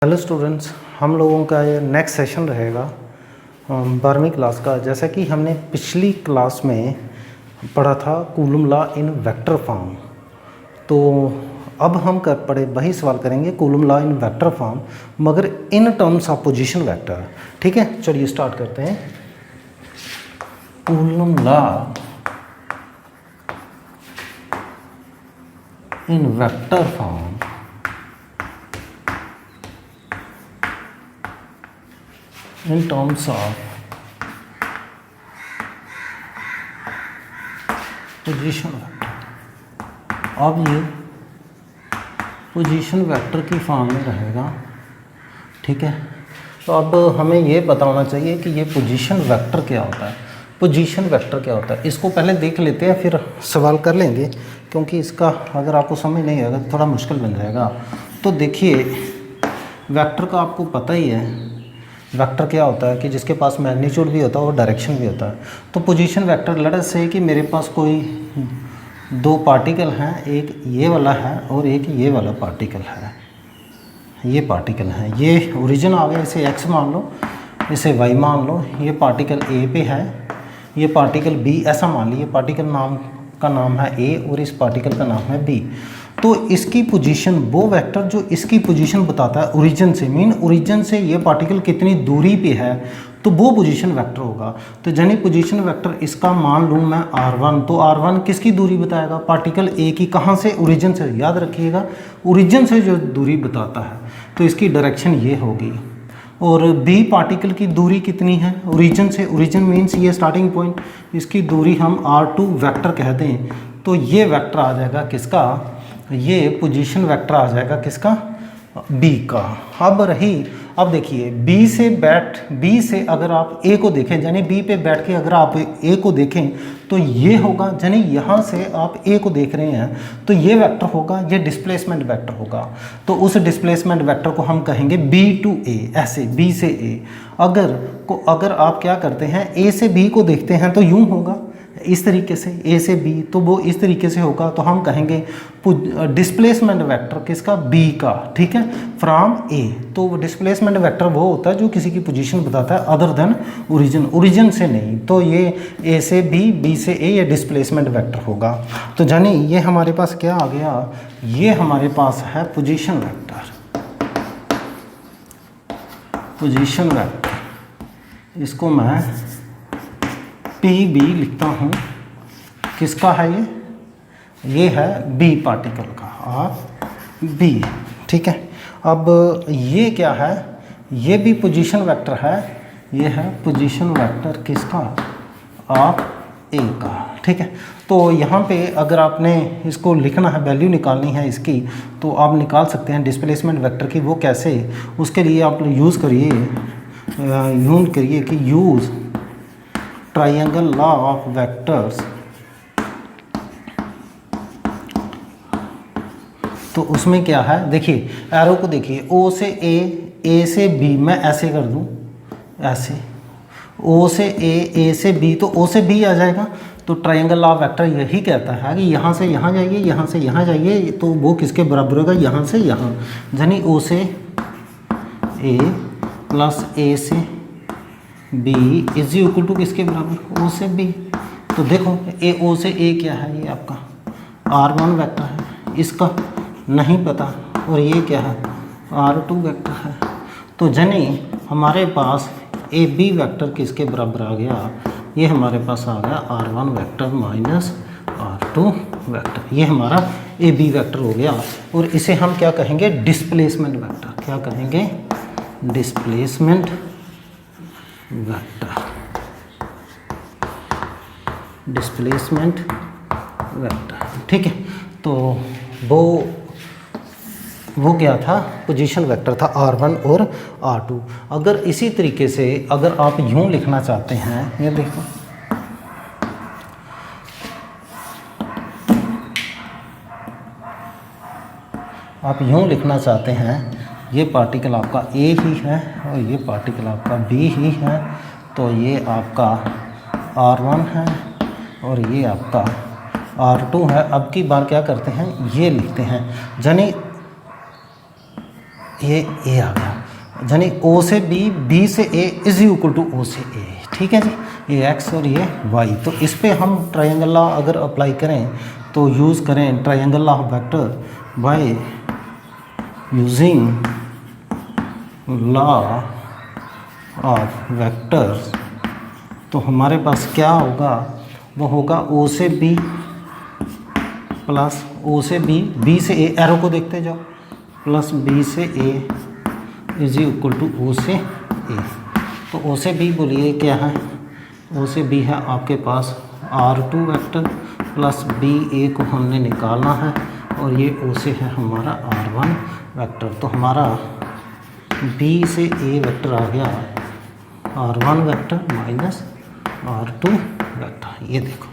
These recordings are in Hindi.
हेलो स्टूडेंट्स, हम लोगों का ये नेक्स्ट सेशन रहेगा 12वीं क्लास का। जैसा कि हमने पिछली क्लास में पढ़ा था Coulomb law in vector form, तो अब हम कर पढ़े वही सवाल करेंगे Coulomb law in vector form, मगर in terms of position vector. ठीक है, चलिए स्टार्ट करते हैं। Coulomb law in vector form in terms of position vector. अब ये पोजीशन वेक्टर की फॉर्म में रहेगा। ठीक है, तो अब हमें ये बताना चाहिए कि ये पोजीशन वेक्टर क्या होता है। पोजीशन वेक्टर क्या होता है इसको पहले देख लेते हैं, फिर सवाल कर लेंगे, क्योंकि इसका अगर आपको समझ नहीं आएगा तो थोड़ा मुश्किल बन जाएगा। तो देखिए, वेक्टर का आपको पता ही है वेक्टर क्या होता है कि जिसके पास मैग्नीट्यूड भी होता है और डायरेक्शन भी होता है। तो पोजीशन वेक्टर लेट अस से कि मेरे पास कोई दो पार्टिकल हैं, एक ये वाला है और एक ये वाला पार्टिकल है। ये पार्टिकल है, ये ओरिजिन आ गया, इसे x मान लो, इसे y मान लो। ये पार्टिकल A पे है, ये पार्टिकल B, ऐसा मान लीजिए पार्टिकल का नाम है A और इस पार्टिकल का नाम है B। तो इसकी पोजीशन, वो वेक्टर जो इसकी पोजीशन बताता है ओरिजिन से, मीन ओरिजिन से ये पार्टिकल कितनी दूरी पे है, तो वो पोजीशन वेक्टर होगा। तो यानी पोजीशन वेक्टर इसका मान लूँ मैं r1, तो r1 किसकी दूरी बताएगा? पार्टिकल A की। कहाँ से? ओरिजिन से। याद रखिएगा, ओरिजिन से जो दूरी बताता है तो इसकी डायरेक्शन ये होगी। और B पार्टिकल की दूरी कितनी है ओरिजिन से? ओरिजिन मीन्स ये स्टार्टिंग पॉइंट, इसकी दूरी हम r2 वेक्टर कहते हैं। तो ये वेक्टर आ जाएगा किसका? ये पोजीशन वेक्टर आ जाएगा किसका? B का। अब देखिए, B से अगर आप A को देखें, यानी B पे बैठ के अगर आप A को देखें तो ये होगा, यानी यहाँ से आप A को देख रहे हैं तो ये वेक्टर होगा, ये डिस्प्लेसमेंट वेक्टर होगा। तो उस डिस्प्लेसमेंट वेक्टर को हम कहेंगे B to A, ऐसे B से A। अगर आप क्या करते हैं, A से B को देखते हैं तो यूँ होगा इस तरीके से, A से B, तो वो इस तरीके से होगा। तो हम कहेंगे डिस्प्लेसमेंट वेक्टर किसका? B का। ठीक है, फ्रॉम A। तो डिस्प्लेसमेंट वेक्टर वो होता है जो किसी की पोजीशन बताता है अदर देन ओरिजिन से नहीं। तो ये A से B, B से A, ये डिस्प्लेसमेंट वेक्टर होगा। तो जानिए ये हमारे पास क्या आ गया? ये हमारे पास है पोजीशन वेक्टर। पोजीशन वेक्टर, इसको मैं PB लिखता हूँ। किसका है ये है B पार्टिकल का, और B। ठीक है, अब ये क्या है? ये भी पोजीशन वेक्टर है। ये है पोजीशन वेक्टर किसका? ऑफ A का। ठीक है, तो यहाँ पे अगर आपने इसको लिखना है, वैल्यू निकालनी है इसकी, तो आप निकाल सकते हैं डिस्प्लेसमेंट वेक्टर की। वो कैसे? उसके लिए आप यूज़ करिए कि use triangle law of vectors. तो उसमें क्या है, देखिए एरो को देखिए, O से A से B, मैं ऐसे कर दूं, ऐसे O से A से B, तो O से B आ जाएगा। तो ट्राइंगल लॉ ऑफ वेक्टर यही कहता है कि यहाँ से यहाँ जाइए, यहाँ से यहाँ जाइए, तो वो किसके बराबर होगा? यहाँ से यहाँ, यानी O से A प्लस A से B इज इक्वल टू किसके बराबर? O से B। तो देखो O से A क्या है? ये आपका R1 वेक्टर है, इसका नहीं पता। और ये क्या है? R2 वेक्टर है। तो यानी हमारे पास AB वेक्टर किसके बराबर आ गया? ये हमारे पास आ गया R1 vector minus R2 vector. ये हमारा AB वेक्टर हो गया। और इसे हम क्या कहेंगे? Displacement vector. क्या कहेंगे? Displacement vector. Displacement vector. ठीक है, तो वो क्या था? पोजीशन वेक्टर था R1 और R2। अगर इसी तरीके से अगर आप यूं लिखना चाहते हैं, ये देखो, आप यूं लिखना चाहते हैं, ये पार्टिकल आपका A ही है और ये पार्टिकल आपका B ही है, तो ये आपका R1 है और ये आपका R2 है। अब की बार क्या करते हैं? ये लिखते हैं, यानी ये ए आ गया, यानी ओ से बी, बी से ए इज इक्वल टू ओ से ए। ठीक है जी, ये एक्स और ये वाई। तो इस पे हम ट्रायंगल लॉ अगर अप्लाई करें तो यूज़ करें triangle law of vector by using law of vectors, तो हमारे पास क्या होगा, वो होगा ओ से बी प्लस ओ से बी, बी से ए, एरो को देखते जाओ, प्लस बी से ए इज इक्वल टू ओ से ए। तो ओ से बी बोलिए क्या है, ओ से बी है आपके पास R2 वेक्टर प्लस बी ए को हमने निकालना है, और ये ओ से है हमारा R1 वेक्टर। तो हमारा बी से ए वेक्टर आ गया R1 vector minus R2 vector, ये देखो।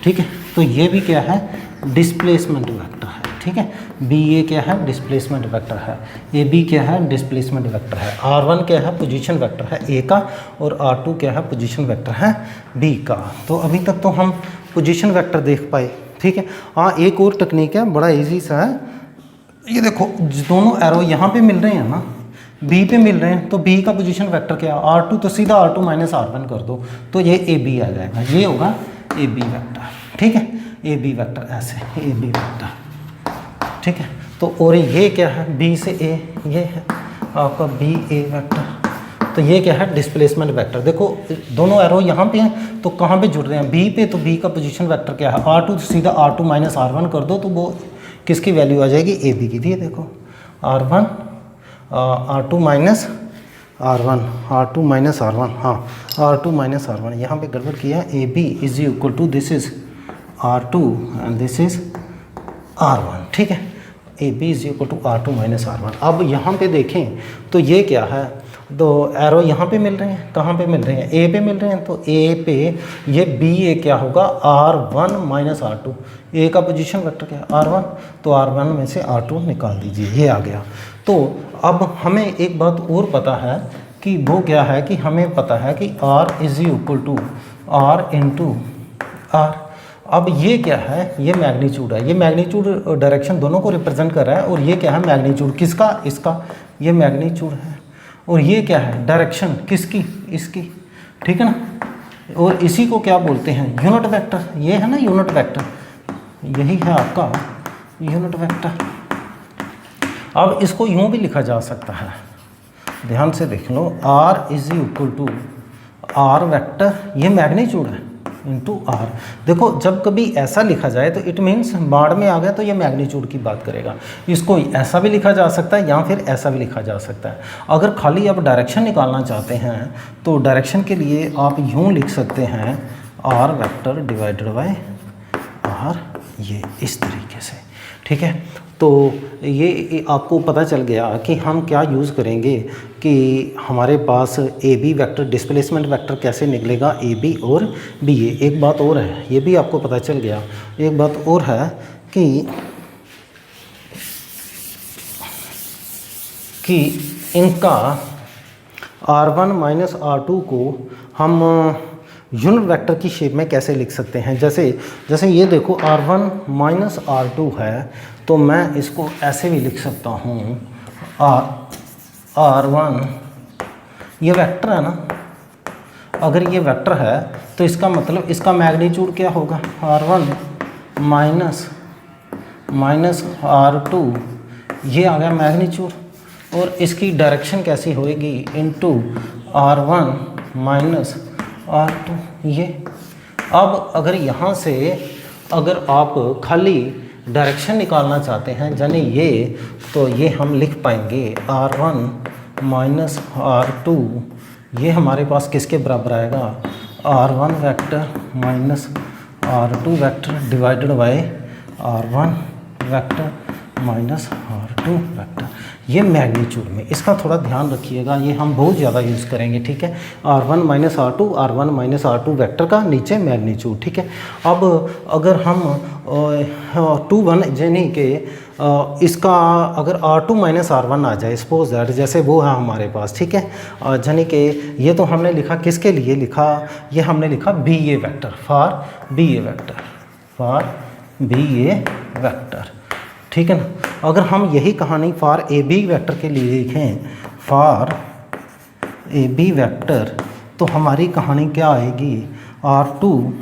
ठीक है, तो ये भी क्या है, डिस्प्लेसमेंट वेक्टर है। ठीक है, बी ए क्या है, डिस्प्लेसमेंट वेक्टर है, ए बी क्या है, डिस्प्लेसमेंट वेक्टर है, R1 क्या है, पोजीशन वेक्टर है ए का, और R2 क्या है, पोजीशन वेक्टर है बी का। तो अभी तक तो हम पोजीशन वेक्टर देख पाए। ठीक है, हाँ एक और टेक्निक है, बड़ा इजी सा है। ये देखो दोनों एरो यहाँ पे मिल रहे हैं ना, बी पे मिल रहे हैं, तो बी का पोजीशन वेक्टर क्या है, R2, तो सीधा R2 माइनस R1 कर दो, तो ये ए बी आ जाएगा, ये होगा ए बी वेक्टर। ठीक है, ए बी वेक्टर ऐसे, ए बी वेक्टर। ठीक है, तो और ये क्या है, बी से ए, ये है आपका बी ए वेक्टर। तो ये क्या है, डिस्प्लेसमेंट वेक्टर। देखो दोनों एरो यहाँ पे हैं, तो कहाँ पे जुड़ रहे हैं, बी पे, तो बी का पोजीशन वेक्टर क्या है, R2, तो सीधा R2 माइनस R1 कर दो, तो वो किसकी वैल्यू आ जाएगी, ए बी की। थी देखो R1 R2 minus R1, R2 minus R1, हाँ R2 माइनस R1, यहाँ पे गड़बड़ किया है, A B is equal to this is R2 and this is R1। ठीक है, A B is equal to R2 minus R1। अब यहाँ पे देखें तो ये क्या है, दो एरो यहाँ पे मिल रहे हैं, कहाँ पे मिल रहे हैं, ए पे मिल रहे हैं, तो ए पे ये बी ए क्या होगा, R1 माइनस R2, ए का पोजीशन वेक्टर क्या है, R1, तो R1 में से R2 निकाल दीजिए, ये आ गया। तो अब हमें एक बात और पता है कि वो क्या है, कि हमें पता है कि R is equal to R into R। अब ये क्या है, ये मैग्नीट्यूड है, ये मैग्नीट्यूड डायरेक्शन दोनों को रिप्रेजेंट कर रहा है, और ये क्या है, मैग्नीट्यूड किसका, इसका, ये मैग्नीट्यूड है, और ये क्या है, डायरेक्शन किसकी, इसकी। ठीक है ना, और इसी को क्या बोलते हैं, यूनिट वेक्टर। ये है ना यूनिट वेक्टर, यही है आपका यूनिट वेक्टर। अब इसको यूँ भी लिखा जा सकता है, ध्यान से देख लो, R is equal to R vector, ये मैग्नीट्यूड है, इंटू R। देखो जब कभी ऐसा लिखा जाए तो इट मीन्स बाढ़ में आ गया, तो ये मैग्नीट्यूड की बात करेगा। इसको ऐसा भी लिखा जा सकता है, या फिर ऐसा भी लिखा जा सकता है। अगर खाली आप डायरेक्शन निकालना चाहते हैं तो डायरेक्शन के लिए आप यूँ लिख सकते हैं, R vector divided bye R, ये इस तरीके से। ठीक है, तो ये आपको पता चल गया कि हम क्या यूज़ करेंगे, कि हमारे पास A B vector, displacement vector कैसे निकलेगा, ए बी और बी ए। एक बात और है, ये भी आपको पता चल गया, एक बात और है कि इनका R1 माइनस R2 को हम यूनिट वेक्टर की शेप में कैसे लिख सकते हैं। जैसे ये देखो R1 माइनस R2 है, तो मैं इसको ऐसे भी लिख सकता हूँ, R1, ये वेक्टर है ना, अगर ये वेक्टर है तो इसका मतलब इसका मैग्नीट्यूड क्या होगा, R1 माइनस R2, ये आ गया मैग्नीट्यूड, और इसकी डायरेक्शन कैसी होएगी, इनटू R1 माइनस R2, ये। अब अगर यहाँ से अगर आप खाली डायरेक्शन निकालना चाहते हैं, यानी ये, तो ये हम लिख पाएंगे R1 माइनस R2, ये हमारे पास किसके बराबर आएगा, R1 vector minus R2 vector divided by R1 vector minus R2 vector, ये मैग्नीट्यूड में। इसका थोड़ा ध्यान रखिएगा, ये हम बहुत ज़्यादा यूज़ करेंगे। ठीक है, R1 minus R2, R1 minus R2 vector का नीचे मैग्नीट्यूड। ठीक है, अब अगर हम 2 1 यानी कि इसका अगर R2 माइनस R1 आ जाए, सपोज दैट, जैसे वो है हमारे पास। ठीक है, यानी कि ये तो हमने लिखा किसके लिए लिखा, ये हमने लिखा B A vector, for B A vector, for B A vector. ठीक है ना, अगर हम यही कहानी फॉर ए बी वेक्टर के लिए लिखें, फॉर ए बी वेक्टर, तो हमारी कहानी क्या आएगी, R2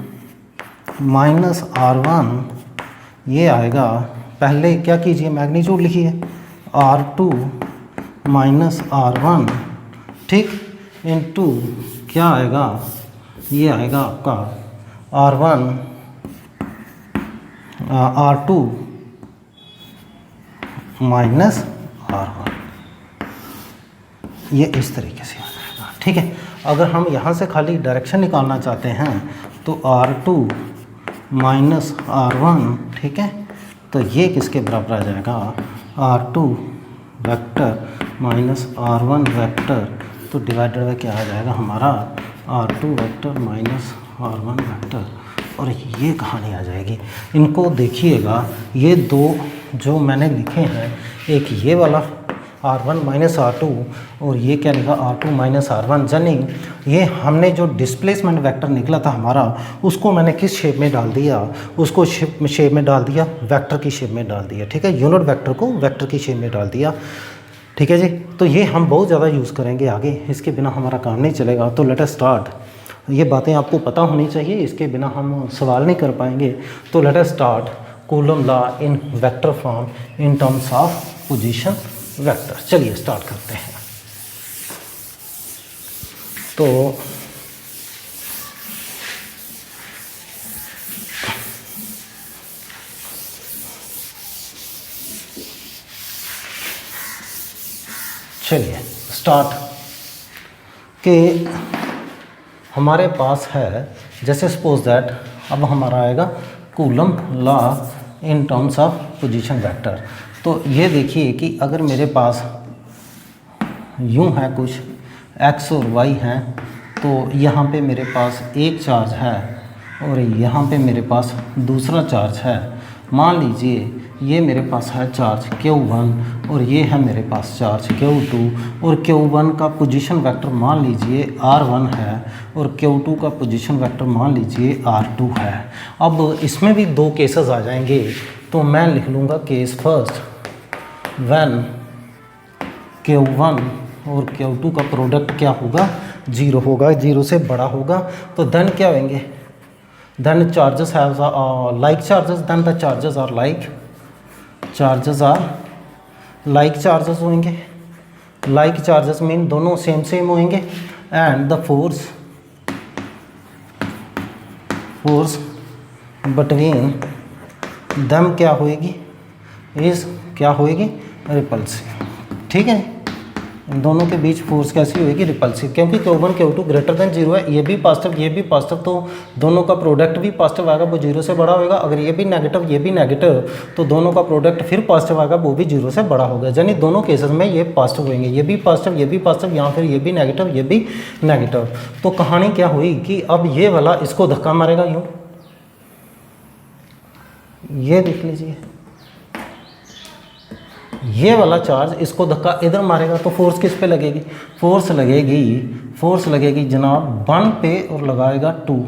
माइनस R1, ये आएगा, पहले क्या कीजिए मैग्नीट्यूड लिखिए, R2 माइनस R1, ठीक, इनटू क्या आएगा, ये आएगा आपका R1 R2 माइनस R1, ये इस तरीके से आ जाएगा, ठीक है। अगर हम यहाँ से खाली डायरेक्शन निकालना चाहते हैं तो R2 माइनस R1, ठीक है, तो ये किसके बराबर आ जाएगा, R2 vector minus R1 vector, तो डिवाइडेड बाय क्या आ जाएगा हमारा, R2 vector minus R1 vector, और ये कहानी आ जाएगी। इनको देखिएगा, ये दो जो मैंने लिखे हैं, एक ये वाला R1 माइनस R2 और ये क्या लिखा R2 माइनस R1, यानी ये हमने जो डिस्प्लेसमेंट वेक्टर निकला था हमारा, उसको मैंने किस शेप में डाल दिया, उसको शेप में डाल दिया, वेक्टर की शेप में डाल दिया, ठीक है, यूनिट वेक्टर को वेक्टर की शेप में डाल दिया, ठीक है जी। तो ये हम बहुत ज़्यादा यूज़ करेंगे आगे, इसके बिना हमारा काम नहीं चलेगा। तो लेट अस स्टार्ट, ये बातें आपको पता होनी चाहिए, इसके बिना हम सवाल नहीं कर पाएंगे। तो let us start coulomb law in vector form in terms of position vector. चलिए स्टार्ट करते हैं। तो चलिए स्टार्ट के हमारे पास है, जैसे सपोज दैट, अब हमारा आएगा coulomb law in terms of position vector. तो ये देखिए कि अगर मेरे पास यूं है कुछ x और y हैं, तो यहाँ पे मेरे पास एक चार्ज है और यहाँ पे मेरे पास दूसरा चार्ज है। मान लीजिए ये मेरे पास है चार्ज Q1 और ये है मेरे पास चार्ज Q2, और Q1 का पोजीशन वेक्टर मान लीजिए R1 है और Q2 का पोजीशन वेक्टर मान लीजिए R2 है। अब इसमें भी दो केसेस आ जाएंगे, तो मैं लिख लूँगा केस फर्स्ट, व्हेन Q1 और Q2 का प्रोडक्ट क्या होगा, 0 होगा, 0 से बड़ा होगा। तो देन क्या होंगे, then charges have like charges, then the charges are like, charges are like charges होंगे, लाइक चार्जेस मीन दोनों सेम होंगे, and the force between them क्या होएगी, इस क्या होएगी, रिपल्सिव, ठीक है। इन दोनों के बीच फोर्स कैसी होएगी, रिपल्सिव, क्योंकि Q1 Q2 ग्रेटर देन 0 है, ये भी पॉजिटिव ये भी पॉजिटिव, तो दोनों का प्रोडक्ट भी पॉजिटिव आएगा, वो 0 से बड़ा होगा। अगर ये भी नेगेटिव ये भी नेगेटिव, तो दोनों का प्रोडक्ट फिर पॉजिटिव आएगा, वो भी 0 से बड़ा होगा। यानी दोनों केसेस में ये पॉजिटिव होंगे, ये भी पॉजिटिव ये भी पॉजिटिव, या फिर ये भी नेगेटिव ये भी नेगेटिव। तो कहानी क्या हुई कि अब ये वाला इसको धक्का मारेगा, यूँ ये देख लीजिए, ये वाला चार्ज इसको धक्का इधर मारेगा, तो फोर्स किस पे लगेगी, फोर्स लगेगी जनाब 1 पे और लगाएगा 2,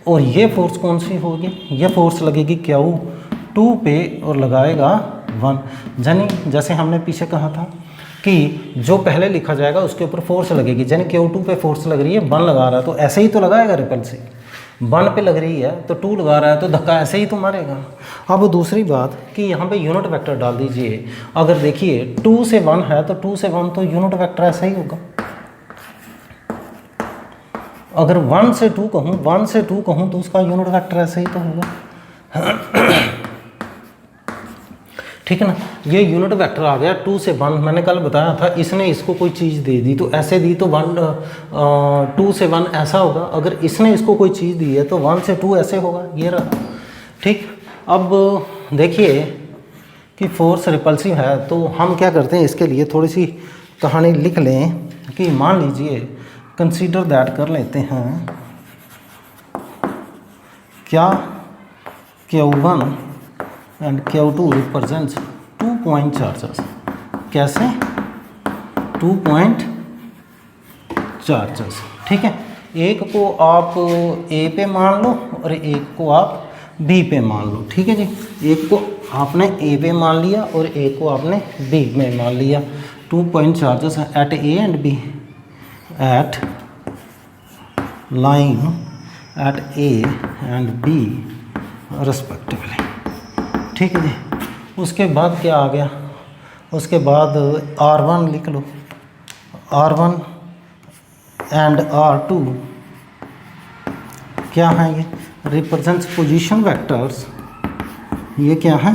और ये फोर्स कौन सी होगी, ये फोर्स लगेगी Q2 पे और लगाएगा 1। यानी जैसे हमने पीछे कहा था कि जो पहले लिखा जाएगा उसके ऊपर फोर्स लगेगी, यानी Q2 पे फोर्स लग रही है, 1 लगा रहा है तो ऐसे ही तो लगाएगा रिपल्सिव, 1 पे लग रही है तो 2 लगा रहा है तो धक्का ऐसे ही तो मारेगा। अब दूसरी बात कि यहाँ पे यूनिट वेक्टर डाल दीजिए, अगर देखिए 2 से 1 है तो 2 से 1 तो यूनिट वेक्टर ऐसा ही होगा। अगर 1 से 2 कहूँ तो उसका यूनिट वेक्टर ऐसे ही तो होगा, ठीक है ना। ये यूनिट वेक्टर आ गया 2 से 1, मैंने कल बताया था, इसने इसको कोई चीज़ दे दी तो ऐसे दी तो 2 से 1 ऐसा होगा, अगर इसने इसको कोई चीज़ दी है तो 1 से 2 ऐसे होगा, ये रहा, ठीक। अब देखिए कि फोर्स रिपल्सिव है, तो हम क्या करते हैं, इसके लिए थोड़ी सी कहानी लिख लें कि मान लीजिए कंसीडर दैट कर लेते हैं, क्या Q1 and Q2 represents 2 point charges, कैसे 2 पॉइंट चार्जेस, ठीक है। एक को आप A पे मान लो और एक को आप बी पे मान लो, ठीक है जी। एक को आपने ए पे मान लिया और एक को आपने बी में मान लिया। 2 पॉइंट चार्जेस हैं at A and B, at line at A and B respectively, ठीक है जी। उसके बाद क्या आ गया, उसके बाद R1 लिख लो, R1 एंड R2 क्या है, ये रिप्रेजेंट्स पोजीशन वेक्टर्स। ये क्या है,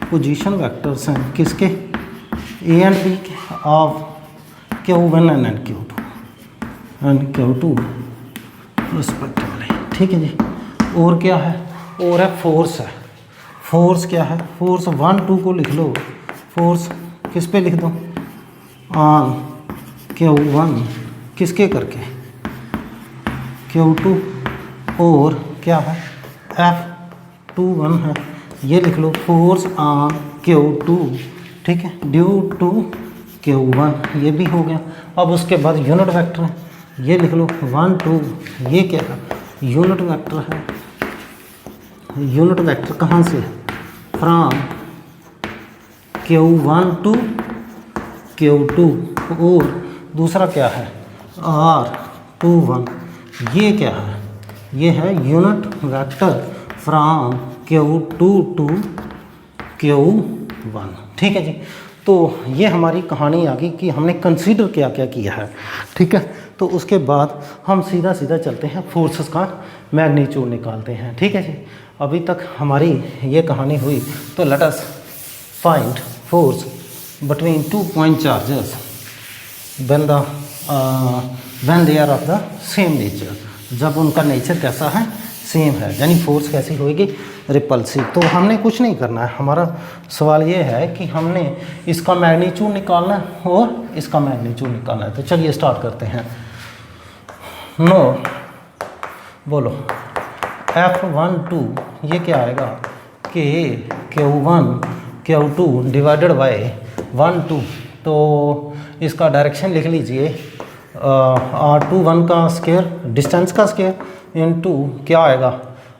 पोजीशन वेक्टर्स हैं किसके, ए एंड बी के, of Q1 and Q2 respectively, ठीक है जी। और क्या है, और है फोर्स है। फोर्स क्या है, फोर्स 1 2 को लिख लो, फोर्स किस पे लिख दो, ऑन Q1 किसके करके, Q2, और क्या है F21 है, ये लिख लो, फोर्स ऑन Q2, ठीक है, ड्यू टू Q1, ये भी हो गया। अब उसके बाद यूनिट वेक्टर है, ये लिख लो 1 2, ये क्या है, यूनिट वेक्टर है। यूनिट वेक्टर कहाँ से, फ्रॉम Q1 टू Q2, और दूसरा क्या है R21, ये क्या है, ये है unit vector from Q2 to Q1, ठीक है जी। तो ये हमारी कहानी आ गई कि हमने कंसीडर क्या क्या किया है, ठीक है। तो उसके बाद हम सीधा सीधा चलते हैं फोर्सेस का मैग्नीट्यूड निकालते हैं, ठीक है जी। अभी तक हमारी ये कहानी हुई, तो let us find force between 2 point charges when they are of the same nature, जब उनका नेचर कैसा है, सेम है, यानी फोर्स कैसी होगी, रिपल्सिव। तो हमने कुछ नहीं करना है, हमारा सवाल ये है कि हमने इसका मैग्नीट्यूड निकालना है और इसका मैग्नीट्यूड निकालना है। तो चलिए स्टार्ट करते हैं। नो बोलो, F12 ये क्या आएगा, कि Q1 Q2 डिवाइडेड बाय 1 2, तो इसका डायरेक्शन लिख लीजिए, R21 का स्क्वायर, डिस्टेंस का स्क्वायर, इनटू क्या आएगा,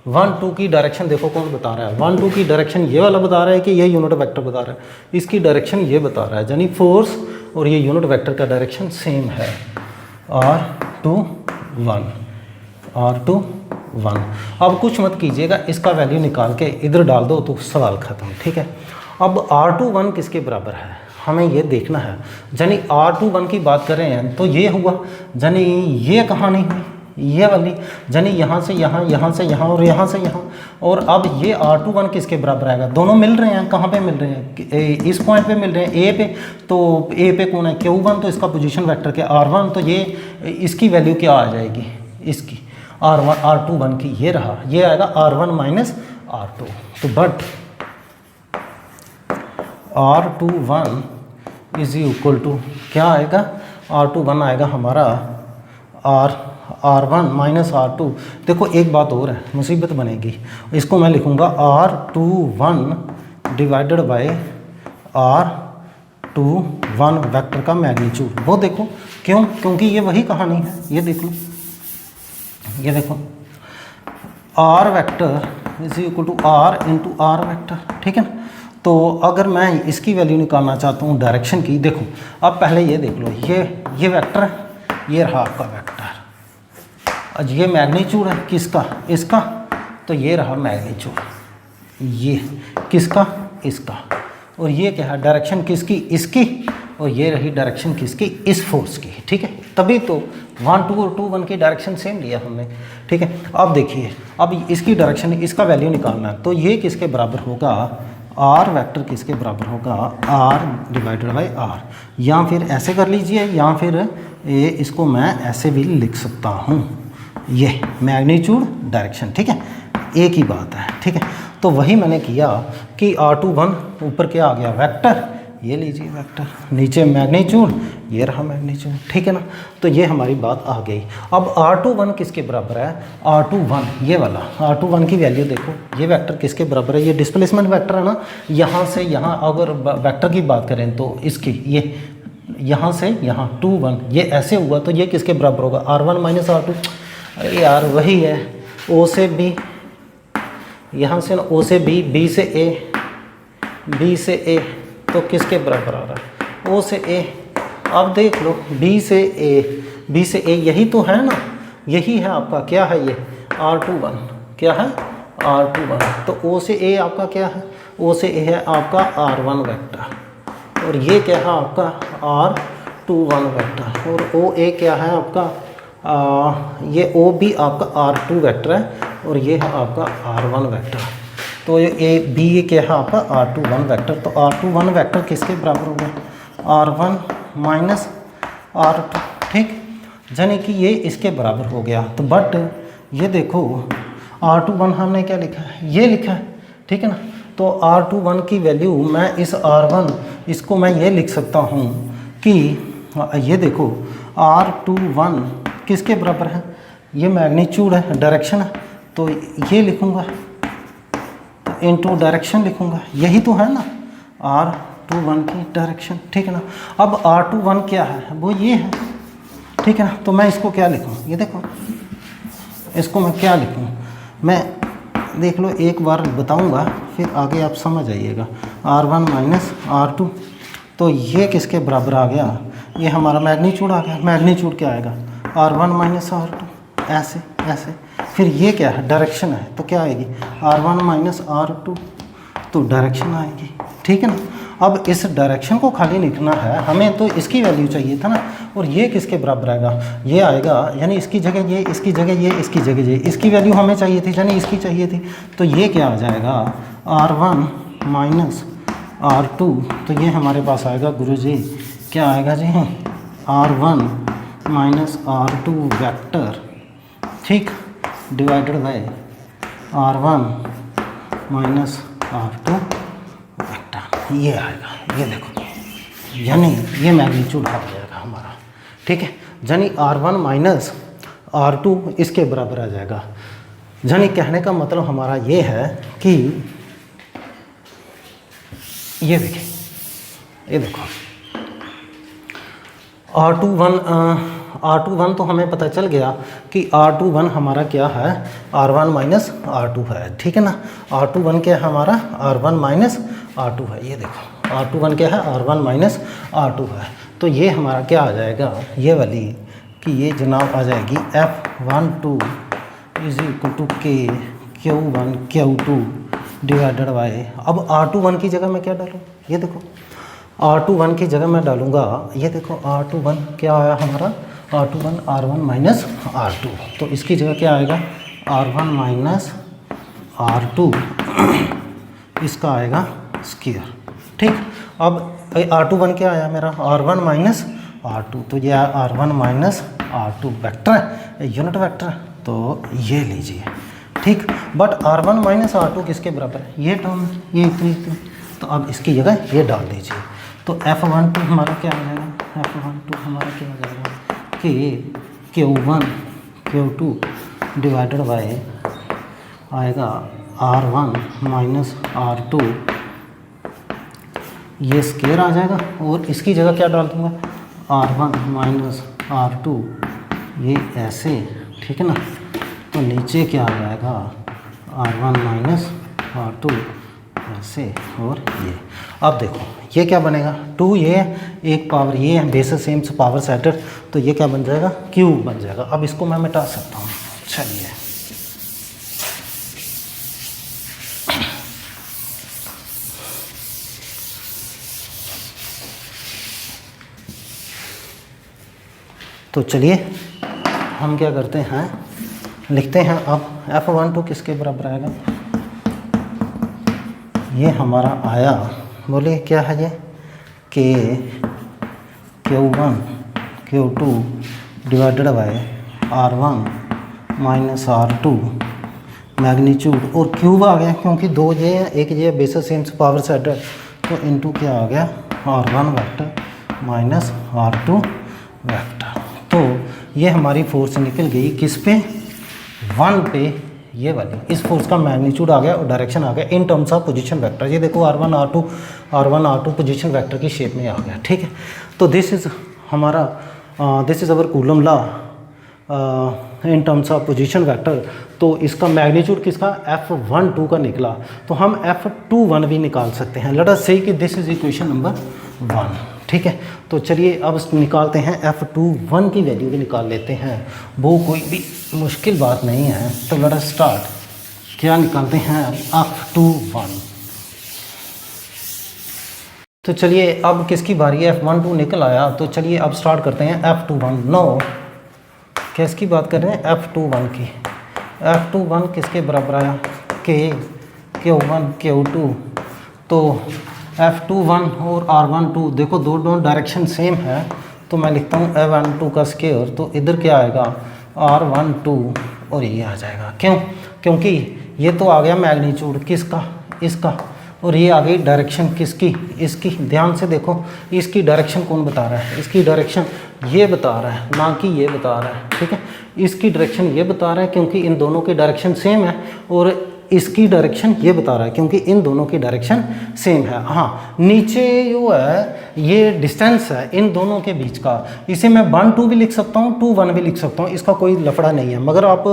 1 2 की डायरेक्शन देखो कौन बता रहा है, 1 2 की डायरेक्शन ये वाला बता रहा है कि ये यूनिट वेक्टर बता रहा है, इसकी डायरेक्शन ये बता रहा है, यानी फोर्स और ये यूनिट वेक्टर का डायरेक्शन सेम है, R21 R21। अब कुछ मत कीजिएगा, इसका वैल्यू निकाल के इधर डाल दो तो सवाल ख़त्म, ठीक है। अब R21 किसके बराबर है, हमें ये देखना है। यानी R21 की बात कर रहे हैं तो ये हुआ, यानी ये कहानी हुई, ये वाली, यानी यहाँ से यहाँ, यहाँ से यहाँ और यहाँ से यहाँ। और अब ये R21 किसके बराबर आएगा, दोनों मिल रहे हैं, कहाँ पे मिल रहे हैं, इस पॉइंट पे मिल रहे हैं, ए पे। तो ए पे कौन है, Q1, तो इसका पोजीशन वेक्टर के R1, तो ये इसकी वैल्यू क्या आ जाएगी, इसकी R21 की, ये रहा, ये आएगा R1 माइनस R2। तो but R21 is equal to क्या आएगा, R21 आएगा हमारा R1 माइनस R2। देखो एक बात और है, मुसीबत बनेगी, इसको मैं लिखूँगा R21 divided by R21 vector का मैग्नीट्यूड। वो देखो क्यों, क्योंकि ये वही कहानी है, ये देख लो, ये देखो R vector is equal to R into R vector, ठीक है ना। तो अगर मैं इसकी वैल्यू निकालना चाहता हूँ डायरेक्शन की, देखो अब पहले ये देख लो, ये वेक्टर है, ये रहा आपका वेक्टर, आज ये मैग्नीट्यूड है किसका, इसका, तो ये रहा मैग्नीट्यूड, ये किसका, इसका, और ये क्या है, डायरेक्शन किसकी, इसकी, और ये रही डायरेक्शन किसकी, इस फोर्स की, ठीक है। तभी तो 1 2 और 2 1 की डायरेक्शन सेम लिया हमने, ठीक है। अब देखिए, अब इसकी डायरेक्शन, इसका वैल्यू निकालना है, तो ये किसके बराबर होगा, R वेक्टर किसके बराबर होगा, R डिवाइडेड बाई R, या फिर ऐसे कर लीजिए, या फिर ये इसको मैं ऐसे भी लिख सकता हूँ, ये मैग्नीट्यूड डायरेक्शन, ठीक है, एक ही बात है, ठीक है। तो वही मैंने किया कि R21 ऊपर क्या आ गया, वेक्टर, ये लीजिए वेक्टर, नीचे मैग्नीट्यूड, ये रहा मैग्नीट्यूड, ठीक है ना। तो ये हमारी बात आ गई। अब R21 किसके बराबर है, R21 ये वाला, R21 की वैल्यू देखो, ये वेक्टर किसके बराबर है, ये डिस्प्लेसमेंट वेक्टर है ना, यहाँ से यहाँ अगर वेक्टर की बात करें तो इसकी, ये यहाँ से यहाँ 2 1, ये ऐसे हुआ, तो ये किसके बराबर होगा, R1 माइनस R2। अरे यार वही है, O से B, यहाँ से ना ओ से बी, बी से ए, बी से ए, तो किसके बराबर आ रहा है? ओ से ए। अब देख लो बी से ए, बी से ए यही तो है ना, यही है आपका क्या है ये R21, क्या है R21। तो ओ से ए आपका क्या है? ओ से ए है आपका R1 वेक्टर, और ये क्या है आपका R21 वेक्टर, और ओ ए क्या है आपका ये ओ भी आपका R2 वेक्टर है, और ये है आपका R1 वेक्टर। तो ये ए बी ये क्या है आपका R21 वेक्टर। तो R21 वेक्टर किसके बराबर हो गया? R1 माइनस R2, ठीक, यानी कि ये इसके बराबर हो गया। तो बट ये देखो R21 हमने क्या लिखा है? ये लिखा है, ठीक है ना। तो R21 की वैल्यू मैं इस R1 इसको मैं ये लिख सकता हूँ कि ये देखो R21 किसके बराबर है? ये मैग्नीट्यूड है, डायरेक्शन है, तो ये लिखूँगा इनटू डायरेक्शन लिखूँगा, यही तो है ना R21 की डायरेक्शन, ठीक है ना। अब R21 क्या है? वो ये है, ठीक है ना। तो मैं इसको क्या लिखूँ? ये देखो इसको मैं क्या लिखूँ? मैं देख लो एक बार बताऊँगा, फिर आगे आप समझ आइएगा। R1 माइनस R2, तो ये किसके बराबर आ गया? ये हमारा मैग्नीट्यूड आ गया। मैग्नीट्यूड क्या आएगा? R1 माइनस R2, ऐसे ऐसे। फिर ये क्या है? डायरेक्शन है, तो क्या आएगी? R1 माइनस R2, तो डायरेक्शन आएगी, ठीक है ना। अब इस डायरेक्शन को खाली लिखना है हमें, तो इसकी वैल्यू चाहिए था ना, और ये किसके बराबर आएगा? ये आएगा, यानी इसकी जगह ये, इसकी जगह ये, इसकी जगह ये, इसकी वैल्यू हमें चाहिए थी, यानी इसकी चाहिए थी। तो ये क्या आ जाएगा? R1 माइनस R2, तो ये हमारे पास आएगा गुरुजी, क्या आएगा जी? R1 माइनस R2 वेक्टर, ठीक, divided by R1 minus R2 vector, ये आएगा। ये देखो, यानी ये मैग्नीट्यूड आ जाएगा हमारा, ठीक है। यानी R1 माइनस R2 इसके बराबर आ जाएगा। यानी कहने का मतलब हमारा ये है कि ये देखिए, ये देखो R21 तो हमें पता चल गया कि R21 हमारा क्या है? R1 माइनस R2 है, ठीक है ना। R21 क्या है हमारा? R1 माइनस R2 है। ये देखो R21 क्या है? R1 माइनस R2 है। तो ये हमारा क्या आ जाएगा? ये वाली कि ये जनाब आ जाएगी F12 इज इक्वल टू के Q1 Q2 डिवाइडेड बाय, अब R21 की जगह मैं क्या डालूँ? ये देखो R21 की जगह मैं डालूँगा, ये देखो R21 क्या आया हमारा? R21 R1 माइनस R2, तो इसकी जगह क्या आएगा? R1 माइनस R2, इसका आएगा स्क्वायर, ठीक। अब R21 क्या आया मेरा? R1 माइनस R2, तो ये R1 माइनस R2 वेक्टर है, यूनिट वेक्टर, तो ये लीजिए, ठीक। बट R1 माइनस R2 किसके बराबर है? ये टर्म, ये इतनी, तो अब इसकी जगह ये डाल दीजिए। तो F12 हमारा क्या आ जाएगा? F12 हमारा क्या आ जाएगा कि Q1 Q2 डिवाइडेड बाय आएगा R1 माइनस R2, ये स्क्वायर आ जाएगा, और इसकी जगह क्या डाल दूँगा? R1 माइनस R2, ये ऐसे, ठीक है ना। तो नीचे क्या आ जाएगा? R1 माइनस R2 ऐसे, और ये। अब देखो ये क्या बनेगा? 2 ये एक पावर ये है, बेसिस सेम पावर सेटेड, तो ये क्या बन जाएगा? क्यूब बन जाएगा। अब इसको मैं मिटा सकता हूँ, चलिए तो चलिए हम क्या करते हैं, लिखते हैं। अब F12 किसके बराबर आएगा? ये हमारा आया, बोलिए क्या है ये? के Q1 Q2 divided by R1 minus R2 magnitude, और क्यूब आ गया क्योंकि 2 ये है, एक ये बेसिस सेम पावर सेट है, तो इनटू क्या आ गया? R1 vector minus R2 vector. तो ये हमारी फोर्स निकल गई किस पे? 1 पे, ये वाली। इस फोर्स का मैग्नीट्यूड आ गया और डायरेक्शन आ गया इन टर्म्स ऑफ पोजीशन वेक्टर। ये देखो R1 R2 पोजीशन वेक्टर की शेप में आ गया, ठीक है। तो दिस इज़ हमारा this is our coulomb law in terms of position vector, तो इसका मैग्नीट्यूड किसका F12 का निकला, तो हम F21 भी निकाल सकते हैं। लेट अस से कि दिस इज इक्वेशन नंबर 1, ठीक है। तो चलिए अब निकालते हैं F21 की वैल्यू भी निकाल लेते हैं, वो कोई भी मुश्किल बात नहीं है। तो लेट अस स्टार्ट, क्या निकालते हैं F21। तो चलिए अब किसकी बारी है, F12 निकल आया, तो चलिए अब स्टार्ट करते हैं F21। नो, किसकी बात कर रहे हैं, F21 की। F21 किसके बराबर आया, Q1 Q2, तो F21 और R12 देखो दोनों डायरेक्शन सेम है, तो मैं लिखता हूँ F12 का स्क्वायर, तो इधर क्या आएगा R12 और ये आ जाएगा। क्यों, क्योंकि ये तो आ गया मैग्नीट्यूड किसका, इसका, और ये आ गई डायरेक्शन किसकी, इसकी। ध्यान से देखो इसकी डायरेक्शन कौन बता रहा है, इसकी डायरेक्शन ये बता रहा है, ना कि ये बता रहा है, ठीक है। इसकी डायरेक्शन ये बता रहा है क्योंकि इन दोनों की डायरेक्शन सेम है, और इसकी डायरेक्शन ये बता रहा है क्योंकि इन दोनों की डायरेक्शन सेम है। हाँ, नीचे जो है ये डिस्टेंस है इन दोनों के बीच का, इसे मैं 1 2 भी लिख सकता हूँ, 2 1 भी लिख सकता हूँ, इसका कोई लफड़ा नहीं है। मगर आप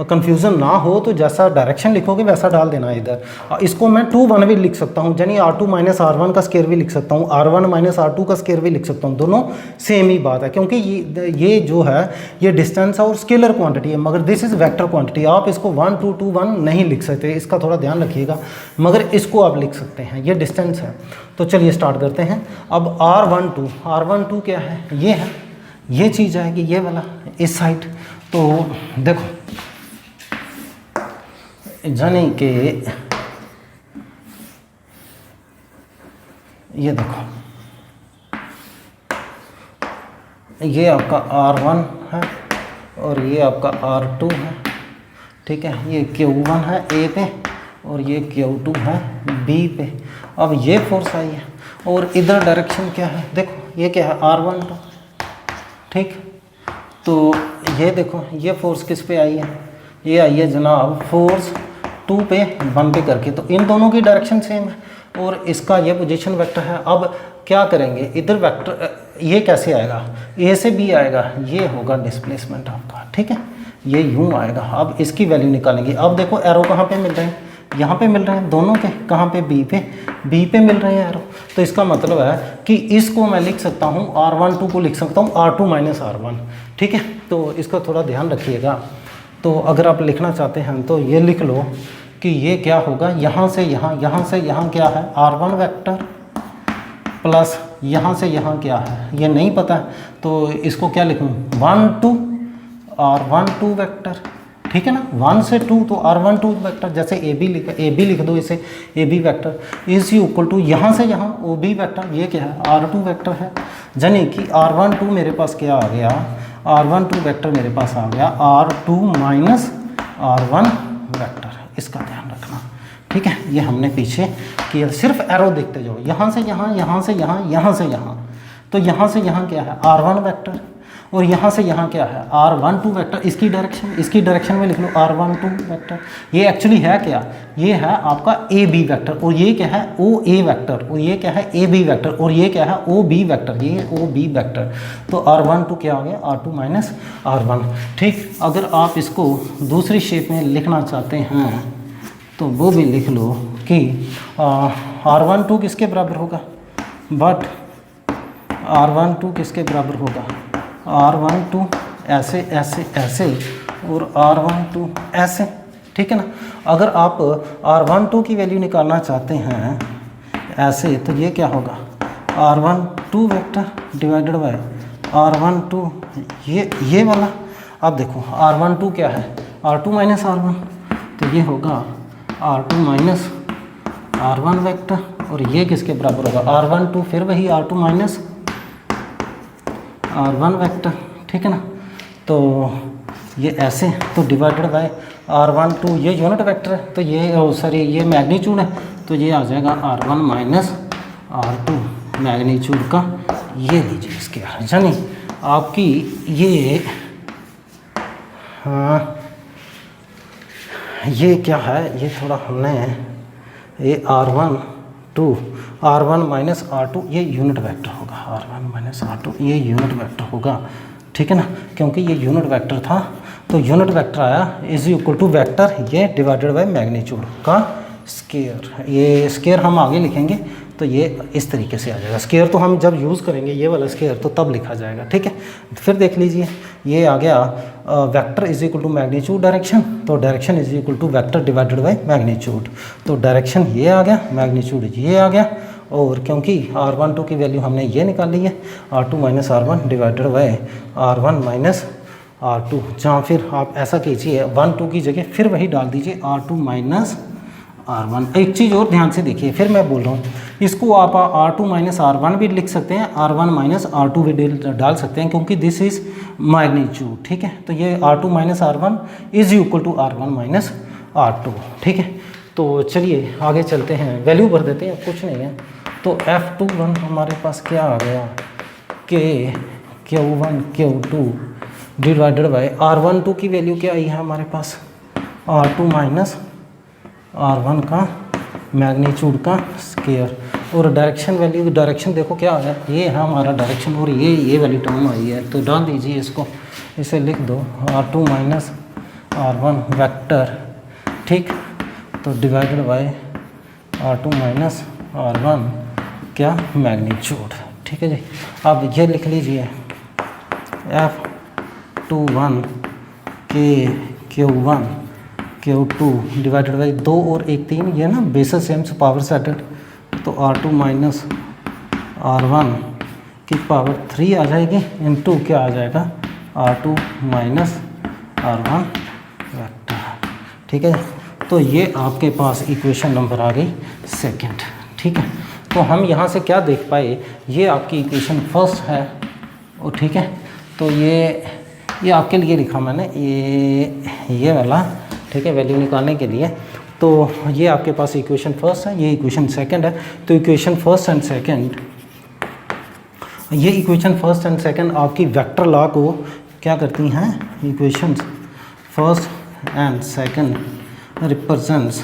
कंफ्यूजन ना हो तो जैसा डायरेक्शन लिखोगे वैसा डाल देना इधर। इसको मैं 2 1 भी लिख सकता हूँ, यानी R2 माइनस R1 का स्क्वायर भी लिख सकता हूँ, R1 माइनस R2 का स्क्वायर भी लिख सकता हूँ, दोनों सेम ही बात है। क्योंकि ये जो है ये डिस्टेंस है और स्केलर क्वांटिटी है, मगर दिस इज़ वेक्टर क्वांटिटी। आप इसको 1 2 2 1 नहीं लिख सकते, इसका थोड़ा ध्यान रखिएगा, मगर इसको आप लिख सकते हैं, ये डिस्टेंस है। तो चलिए स्टार्ट करते हैं। अब R12 क्या है, ये है, ये चीज़ आएगी ये वाला इस साइड। तो देखो जाने के ये देखो ये आपका R1 है और ये आपका R2 है, ठीक है। ये Q1 है A पे और ये Q2 है B पे। अब ये फोर्स आई है और इधर डायरेक्शन क्या है, देखो ये क्या है R12, ठीक। तो ये देखो ये फोर्स किस पे आई है, ये आई है जनाब फोर्स 2 पे 1 पे करके। तो इन दोनों की डायरेक्शन सेम है और इसका ये पोजीशन वेक्टर है। अब क्या करेंगे, इधर वेक्टर ये कैसे आएगा, A से B आएगा, ये होगा डिस्प्लेसमेंट आपका, ठीक है, ये यूँ आएगा। अब इसकी वैल्यू निकालेंगे। अब देखो एरो कहाँ पे मिल रहे हैं, यहाँ पे मिल रहे हैं दोनों के, कहाँ पे B पे मिल रहे हैं एरो। तो इसका मतलब है कि इसको मैं लिख सकता हूँ R12 को लिख सकता हूँ R2 माइनस R1, ठीक है। तो इसका थोड़ा ध्यान रखिएगा। तो अगर आप लिखना चाहते हैं तो ये लिख लो कि ये क्या होगा, यहाँ से यहाँ, यहाँ से यहाँ क्या है R1 वेक्टर प्लस यहाँ से यहाँ क्या है ये नहीं पता, तो इसको क्या लिखूँ 1 2 R12 वेक्टर, ठीक है ना। 1 से 2 तो R12 वेक्टर, जैसे AB लिख दो, इसे AB vector is equal to यहाँ से यहाँ OB वेक्टर, ये क्या है R2 वेक्टर है। यानी कि R12 मेरे पास क्या आ गया, R12 वेक्टर मेरे पास आ गया R2 माइनस R1 वेक्टर। इसका ध्यान रखना, ठीक है। ये हमने पीछे किया, सिर्फ एरो देखते जाओ, यहाँ से यहाँ, यहाँ से यहाँ, यहाँ से यहाँ। तो यहाँ से यहाँ क्या है R1 वेक्टर और यहाँ से यहाँ क्या है R12 वेक्टर। इसकी डायरेक्शन में लिख लो R12 वेक्टर। ये एक्चुअली है क्या, ये है आपका AB वेक्टर और ये क्या है OA वेक्टर और ये क्या है AB वेक्टर और ये क्या है OB वेक्टर, ये OB वेक्टर। तो R12 क्या आ गया R2 माइनस R1, ठीक। अगर आप इसको दूसरी शेप में लिखना चाहते हैं तो वो भी लिख लो कि R12 किसके बराबर होगा, बट R12 किसके बराबर होगा, R12 ऐसे ऐसे ऐसे और R12 ऐसे, ठीक है ना। अगर आप R12 की वैल्यू निकालना चाहते हैं ऐसे, तो ये क्या होगा R12 vector divided bye R12, ये वाला। अब देखो R12 क्या है R2 माइनस R1, तो ये होगा R2 माइनस R1 वेक्टर और ये किसके बराबर होगा R12 फिर वही R2 माइनस R1 वेक्टर, ठीक है ना। तो ये ऐसे, तो डिवाइडेड बाय R12, ये यूनिट वेक्टर है तो ये सॉरी ये मैग्नीट्यूड है, तो ये आ जाएगा R1 माइनस R2 मैग्नीट्यूड का, ये लीजिए इसके यानी आपकी ये, हाँ ये क्या है, ये थोड़ा हमने ये R1 माइनस R2 ये यूनिट वेक्टर होगा, R1 माइनस R2 ये यूनिट वेक्टर होगा, ठीक है ना, क्योंकि ये यूनिट वेक्टर था तो यूनिट वेक्टर आया इज इक्वल टू वेक्टर ये डिवाइडेड बाय मैग्नीट्यूड का स्केयर। ये स्केयर हम आगे लिखेंगे तो ये इस तरीके से आ जाएगा। स्केयर तो हम जब यूज़ करेंगे ये वाला स्केयर तो तब लिखा जाएगा, ठीक है। फिर देख लीजिए ये आ गया vector is equal to magnitude direction, तो direction is equal to vector divided by magnitude. तो डायरेक्शन ये आ गया, मैग्नीट्यूड ये आ गया, और क्योंकि R12 की वैल्यू हमने ये निकाल ली है R2 minus R1 divided by R1 minus R2, जहाँ फिर आप ऐसा कीजिए 1 2 की जगह फिर वही डाल दीजिए R2 माइनस R1। एक चीज़ और ध्यान से देखिए, फिर मैं बोल रहा हूँ इसको आप R2 माइनस R1 भी लिख सकते हैं, R1 माइनस R2 भी डाल सकते हैं, क्योंकि दिस इज मैग्नीट्यूड, ठीक है। तो ये R2 minus R1 is equal to R1 minus R2, ठीक है। तो चलिए आगे चलते हैं, वैल्यू भर देते हैं, कुछ नहीं है। तो F21 हमारे पास क्या आ गया कि Q1 Q2 divided bye R12 की वैल्यू क्या आई है हमारे पास R2 माइनस R1 का मैग्नीट्यूड का स्केयर, और डायरेक्शन वैल्यू, डायरेक्शन देखो क्या आया, ये है हमारा डायरेक्शन, और ये वाली टर्म आई है, तो डाल दीजिए इसको, इसे लिख दो R2 माइनस R1 वेक्टर, ठीक। तो divided by R2 minus R1 क्या मैग्नीट्यूड, ठीक है जी। अब ये लिख लीजिए F21 के Q1 Q2 डिवाइडेड बाई 2 और 1 3, ये ना बेसिस सेम पावर सेटेड, तो R2 माइनस R1 की पावर 3 आ जाएगी, इनटू क्या आ जाएगा R2 माइनस R1 वेक्टर, ठीक है। तो ये आपके पास इक्वेशन नंबर आ गई सेकंड, ठीक है। तो हम यहाँ से क्या देख पाए, ये आपकी इक्वेशन फर्स्ट है, और ठीक है। तो ये आपके लिए लिखा मैंने ये वाला, ठीक है, वैल्यू निकालने के लिए। तो ये आपके पास इक्वेशन फर्स्ट है, ये इक्वेशन सेकंड है। तो इक्वेशन फर्स्ट एंड सेकंड, ये इक्वेशन फर्स्ट एंड सेकंड आपकी वेक्टर लॉ को क्या करती हैं, equation first and second represents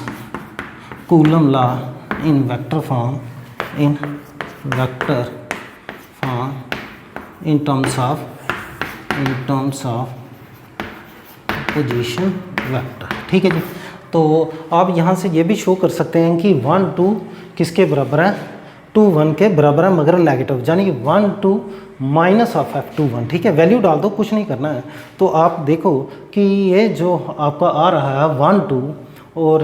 coulomb law in vector form, in vector form in terms of position vector, ठीक है जी। तो आप यहाँ से ये भी शो कर सकते हैं कि 1 2 किसके बराबर है, 2 1 के बराबर है, मगर नेगेटिव, यानी 1 2 माइनस ऑफ F21, ठीक है। वैल्यू डाल दो, कुछ नहीं करना है। तो आप देखो कि ये जो आपका आ रहा है 1 2, और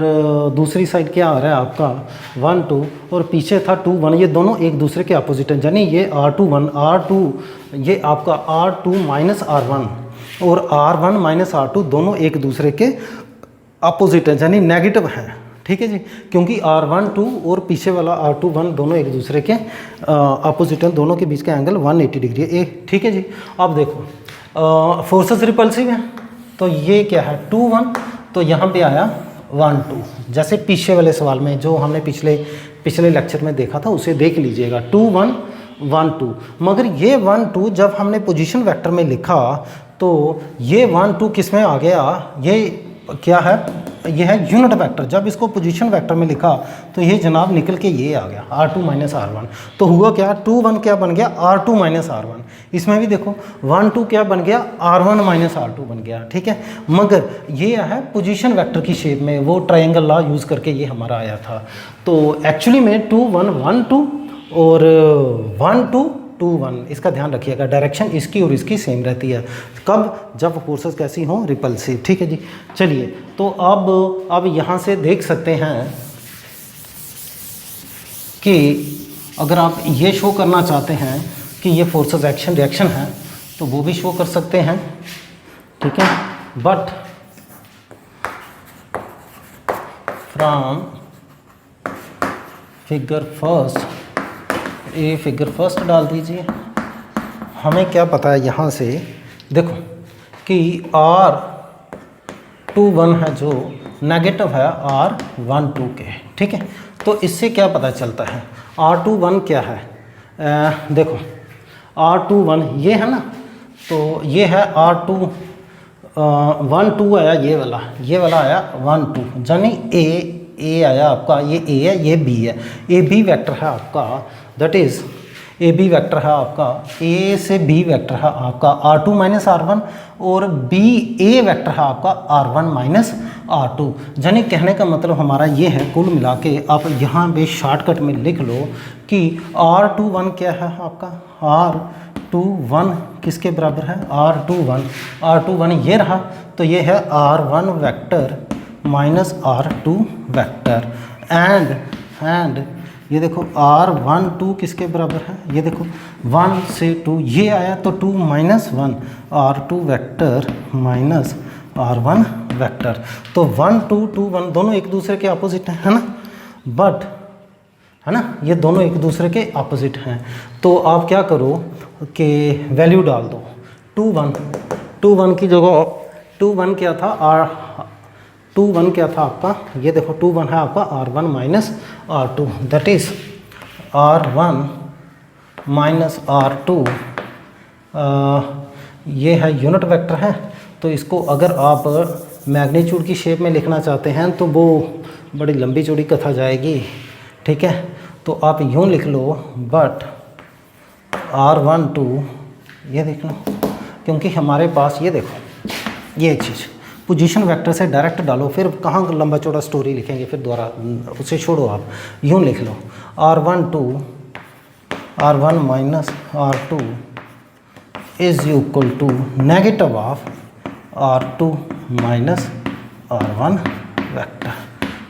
दूसरी साइड क्या आ रहा है आपका 1 2, और पीछे था 2 1, ये दोनों एक दूसरे के अपोजिट हैं, यानी ये R21 R2, ये आपका R2 माइनस R1 और R1 माइनस R2 दोनों एक दूसरे के अपोजिट हैं, यानी नेगेटिव हैं, ठीक है जी। क्योंकि R1 2 और पीछे वाला R2 1 दोनों एक दूसरे के अपोजिट हैं, दोनों के बीच का एंगल 180 डिग्री है, ठीक है जी। अब देखो फोर्सेस रिपल्सिव हैं, तो ये क्या है 2 1, तो यहाँ पे आया 1 2, जैसे पीछे वाले सवाल में जो हमने पिछले लेक्चर में देखा था उसे देख लीजिएगा, 2 1 1 2। मगर ये 1 2 जब हमने पोजीशन वेक्टर में लिखा तो ये 1 2 किस में आ गया, ये क्या है, ये है यूनिट वेक्टर। जब इसको पोजीशन वेक्टर में लिखा तो ये जनाब निकल के ये आ गया R2 माइनस R1। तो हुआ क्या, 2 1 क्या बन गया R2 माइनस R1। इसमें भी देखो 1 2 क्या बन गया R1 माइनस R2 बन गया, ठीक है। मगर ये है पोजीशन वेक्टर की शेप में, वो ट्रायंगल लॉ यूज़ करके ये हमारा आया था। तो एक्चुअली में 2 1 1 2 और 1 2 2 1, इसका ध्यान रखिएगा, डायरेक्शन इसकी और इसकी सेम रहती है। कब, जब फोर्सेस कैसी हों, रिपल्सिव, ठीक है जी। चलिए तो अब यहाँ से देख सकते हैं कि अगर आप ये शो करना चाहते हैं कि ये फोर्सेस एक्शन रिएक्शन है तो वो भी शो कर सकते हैं, ठीक है। बट फ्रॉम फिगर फर्स्ट, ये फिगर फर्स्ट डाल दीजिए, हमें क्या पता है यहाँ से, देखो कि R21 है जो नेगेटिव है R12 के, ठीक है। तो इससे क्या पता चलता है, R21 क्या है, देखो R21 ये है ना, तो ये है R2 1 2 आया, ये वाला आया 1 2, यानी ए आया आपका, ये ए है, ये बी है, ए बी वेक्टर है आपका, that is A B vector है आपका, ए से बी वेक्टर है आपका R2 माइनस R1 और बी ए वेक्टर है आपका R1 माइनस R2। यानी कहने का मतलब हमारा ये है, कुल मिला के आप यहाँ पे शॉर्टकट में लिख लो कि R21 क्या है आपका, R21 किसके बराबर है, R21 ये रहा, तो ये है R1 vector minus R2 vector and ये देखो R12 किसके बराबर है, ये देखो 1 से 2 ये आया तो 2 minus 1 R2 vector minus R1 vector. तो 1 2 2 1 दोनों एक दूसरे के अपोजिट हैं, है ना, बट है ना, ये दोनों एक दूसरे के अपोजिट हैं। तो आप क्या करो कि वैल्यू डाल दो 2 1 की जगह 2 1 क्या था, 2 1 क्या था आपका, ये देखो 2 1 है आपका R1 minus R2, that is R1 minus R2 ये है यूनिट वेक्टर है। तो इसको अगर आप मैग्नीट्यूड की शेप में लिखना चाहते हैं तो वो बड़ी लंबी चौड़ी कथा जाएगी, ठीक है। तो आप यूँ लिख लो, बट R12 ये देख लो, क्योंकि हमारे पास ये देखो ये चीज़ पोजीशन वेक्टर से डायरेक्ट डालो, फिर कहाँ लंबा चौड़ा स्टोरी लिखेंगे, फिर दोबारा उसे छोड़ो, आप यूँ लिख लो R1 minus R2 is equal to negative of R2 minus R1 vector,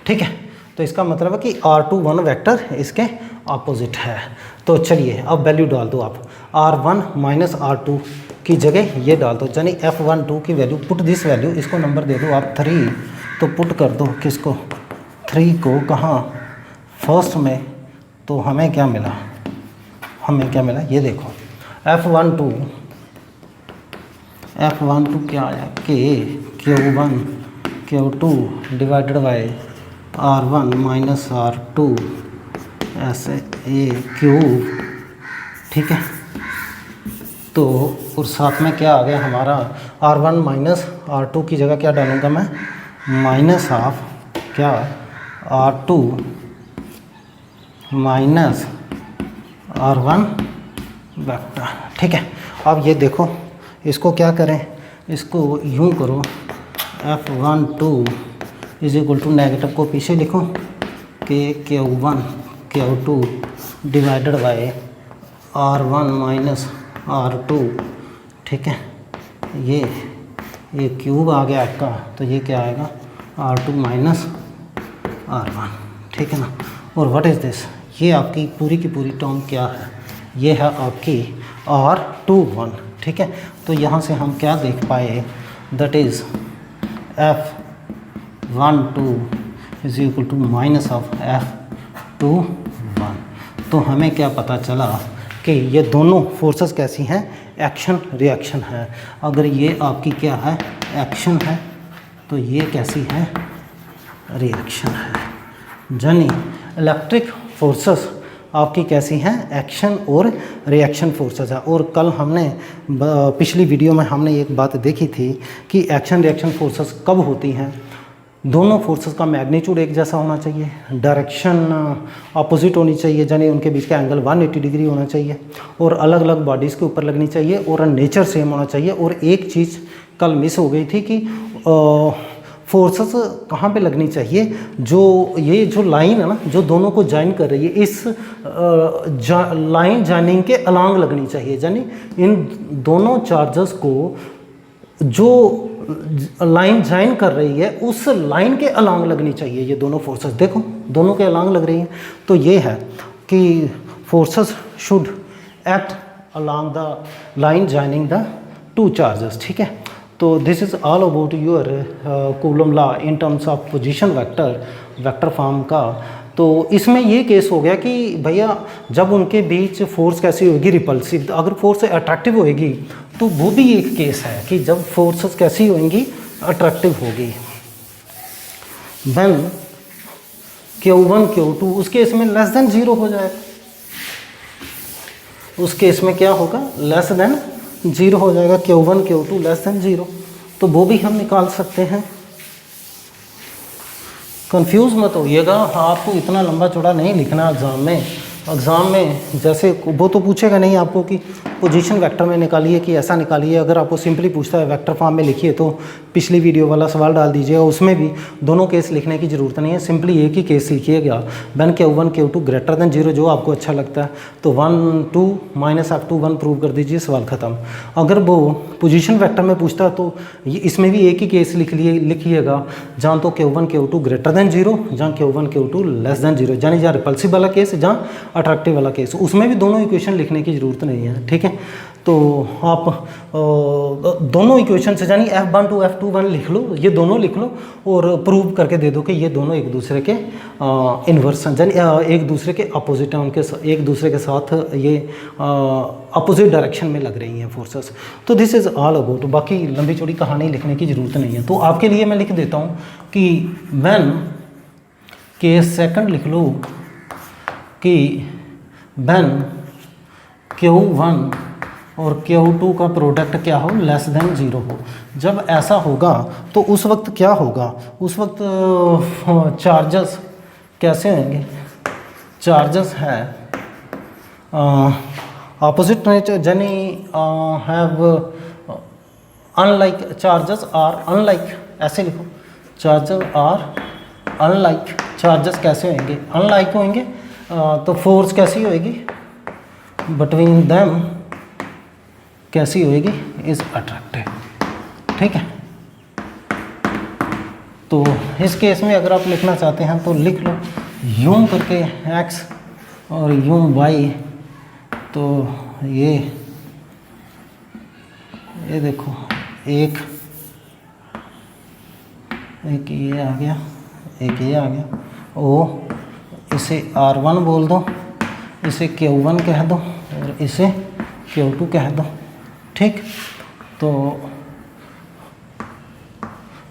ठीक है। तो इसका मतलब है कि R21 वेक्टर इसके अपोजिट है। तो चलिए अब वैल्यू डाल दो आप, R1 माइनस R2 की जगह ये डाल दो, यानी F12 की वैल्यू, पुट दिस वैल्यू, इसको नंबर दे दो आप 3, तो पुट कर दो किसको, 3 को कहाँ फर्स्ट में, तो हमें क्या मिला, ये देखो F12 क्या आया, Q1 Q2 divided by R1 minus R2 ऐसे ए क्यूब, ठीक है। तो और साथ में क्या आ गया हमारा, R1 माइनस R2 की जगह क्या डालूँगा मैं, माइनस ऑफ क्या R2 माइनस R1 वेक्टर, ठीक है। अब ये देखो, इसको क्या करें, इसको यूँ करो F12 is equal to negative को पीछे लिखो कि Q1 Q2 divided by R1 minus R2, ठीक है। ये क्यूब आ गया आपका, तो ये क्या आएगा R2 माइनस R1, ठीक है ना। और व्हाट इज़ दिस, ये आपकी पूरी की पूरी टर्म क्या है, ये है आपकी R21, ठीक है। तो यहाँ से हम क्या देख पाए, that is F12 is equal to minus of F21। तो हमें क्या पता चला कि ये दोनों फोर्सेस कैसी हैं, एक्शन रिएक्शन है। अगर ये आपकी क्या है, एक्शन है, तो ये कैसी है, रिएक्शन है। यानी इलेक्ट्रिक फोर्सेस आपकी कैसी हैं, एक्शन और रिएक्शन फोर्सेस है। और कल हमने पिछली वीडियो में हमने एक बात देखी थी कि एक्शन रिएक्शन फोर्सेस कब होती हैं, दोनों फोर्सेस का मैग्नीट्यूड एक जैसा होना चाहिए, डायरेक्शन अपोजिट होनी चाहिए, यानी उनके बीच का एंगल 180 डिग्री होना चाहिए, और अलग अलग बॉडीज़ के ऊपर लगनी चाहिए, और नेचर सेम होना चाहिए। और एक चीज़ कल मिस हो गई थी कि फोर्सेस कहाँ पे लगनी चाहिए, ये जो लाइन है ना, जो दोनों को जॉइन कर रही है, इस लाइन जॉइनिंग के अलांग लगनी चाहिए, यानी इन दोनों चार्जेस को जो लाइन जॉइन कर रही है उस लाइन के अलांग लगनी चाहिए ये दोनों फोर्सेस। देखो दोनों के अलांग लग रही हैं, तो ये है कि forces should act along the line joining the two charges, ठीक है। तो this is all about your coulomb law in terms of position vector form का। तो इसमें ये केस हो गया कि भैया जब उनके बीच फोर्स कैसी होगी, रिपल्सिव। अगर फोर्स अट्रैक्टिव होएगी तो वो भी एक केस है कि जब फोर्सेस कैसी होंगी, अट्रैक्टिव होगी। देन Q1 Q2 उस केस में लेस देन 0 हो जाएगा, उस केस में क्या होगा, लेस देन 0 हो जाएगा, Q1 Q2 लेस देन 0। तो वो भी हम निकाल सकते हैं। कंफ्यूज मत होइएगा, आपको इतना लंबा चौड़ा नहीं लिखना एग्जाम में, एग्ज़ाम में जैसे वो तो पूछेगा नहीं आपको कि पोजीशन वेक्टर में निकालिए कि ऐसा निकालिए। अगर आपको सिंपली पूछता है वेक्टर फॉर्म में लिखिए तो पिछली वीडियो वाला सवाल डाल दीजिएगा, उसमें भी दोनों केस लिखने की ज़रूरत नहीं है, सिंपली एक ही केस लिखिएगा when Q1 Q2 greater than 0, जो आपको अच्छा लगता है। तो 1 2 माइनस F2 1 प्रूव कर दीजिए, सवाल ख़त्म। अगर वो पोजीशन वेक्टर में पूछता है तो इसमें भी एक ही केस लिखिएगा, जहाँ तो Q1 Q2 ग्रेटर देन 0, जहाँ Q1 Q2 लेस देन 0, यानी जहाँ रिपल्सिव वाला केस, जहाँ अट्रैक्टिव वाला केस, उसमें भी दोनों इक्वेशन लिखने की ज़रूरत नहीं है, ठीक है। तो आप दोनों इक्वेशन से यानी F12 F21 लिख लो, ये दोनों लिख लो और प्रूव करके दे दो कि ये दोनों एक दूसरे के इन्वर्स हैं, यानी एक दूसरे के अपोजिट हैं, उनके एक दूसरे के साथ ये अपोजिट डायरेक्शन में लग रही हैं फोर्सेस। तो दिस इज़ ऑल अबाउट, बाकी लंबी चौड़ी कहानी लिखने की ज़रूरत नहीं है। तो आपके लिए मैं लिख देता हूँ कि व्हेन केस सेकंड लिख लो कि व्हेन Q1 और Q2 का प्रोडक्ट क्या हो, लेस देन 0 हो। जब ऐसा होगा तो उस वक्त क्या होगा, उस वक्त चार्जेस कैसे होंगे, चार्जेस है ऑपोजिट नेचर, यानी have unlike, charges are unlike, ऐसे लिखो, चार्जेस आर अनलाइक। चार्जेस कैसे होंगे, अनलाइक होंगे। तो फोर्स कैसी होएगी, बिटवीन देम कैसी होएगी, इज अट्रैक्टिव, ठीक है। तो इस केस में अगर आप लिखना चाहते हैं तो लिख लो यूं करके x और यूं y। तो ये देखो एक ये आ गया, एक ये आ गया, ओ इसे R1 बोल दो, इसे Q1 कह दो और इसे Q2 कह दो, ठीक।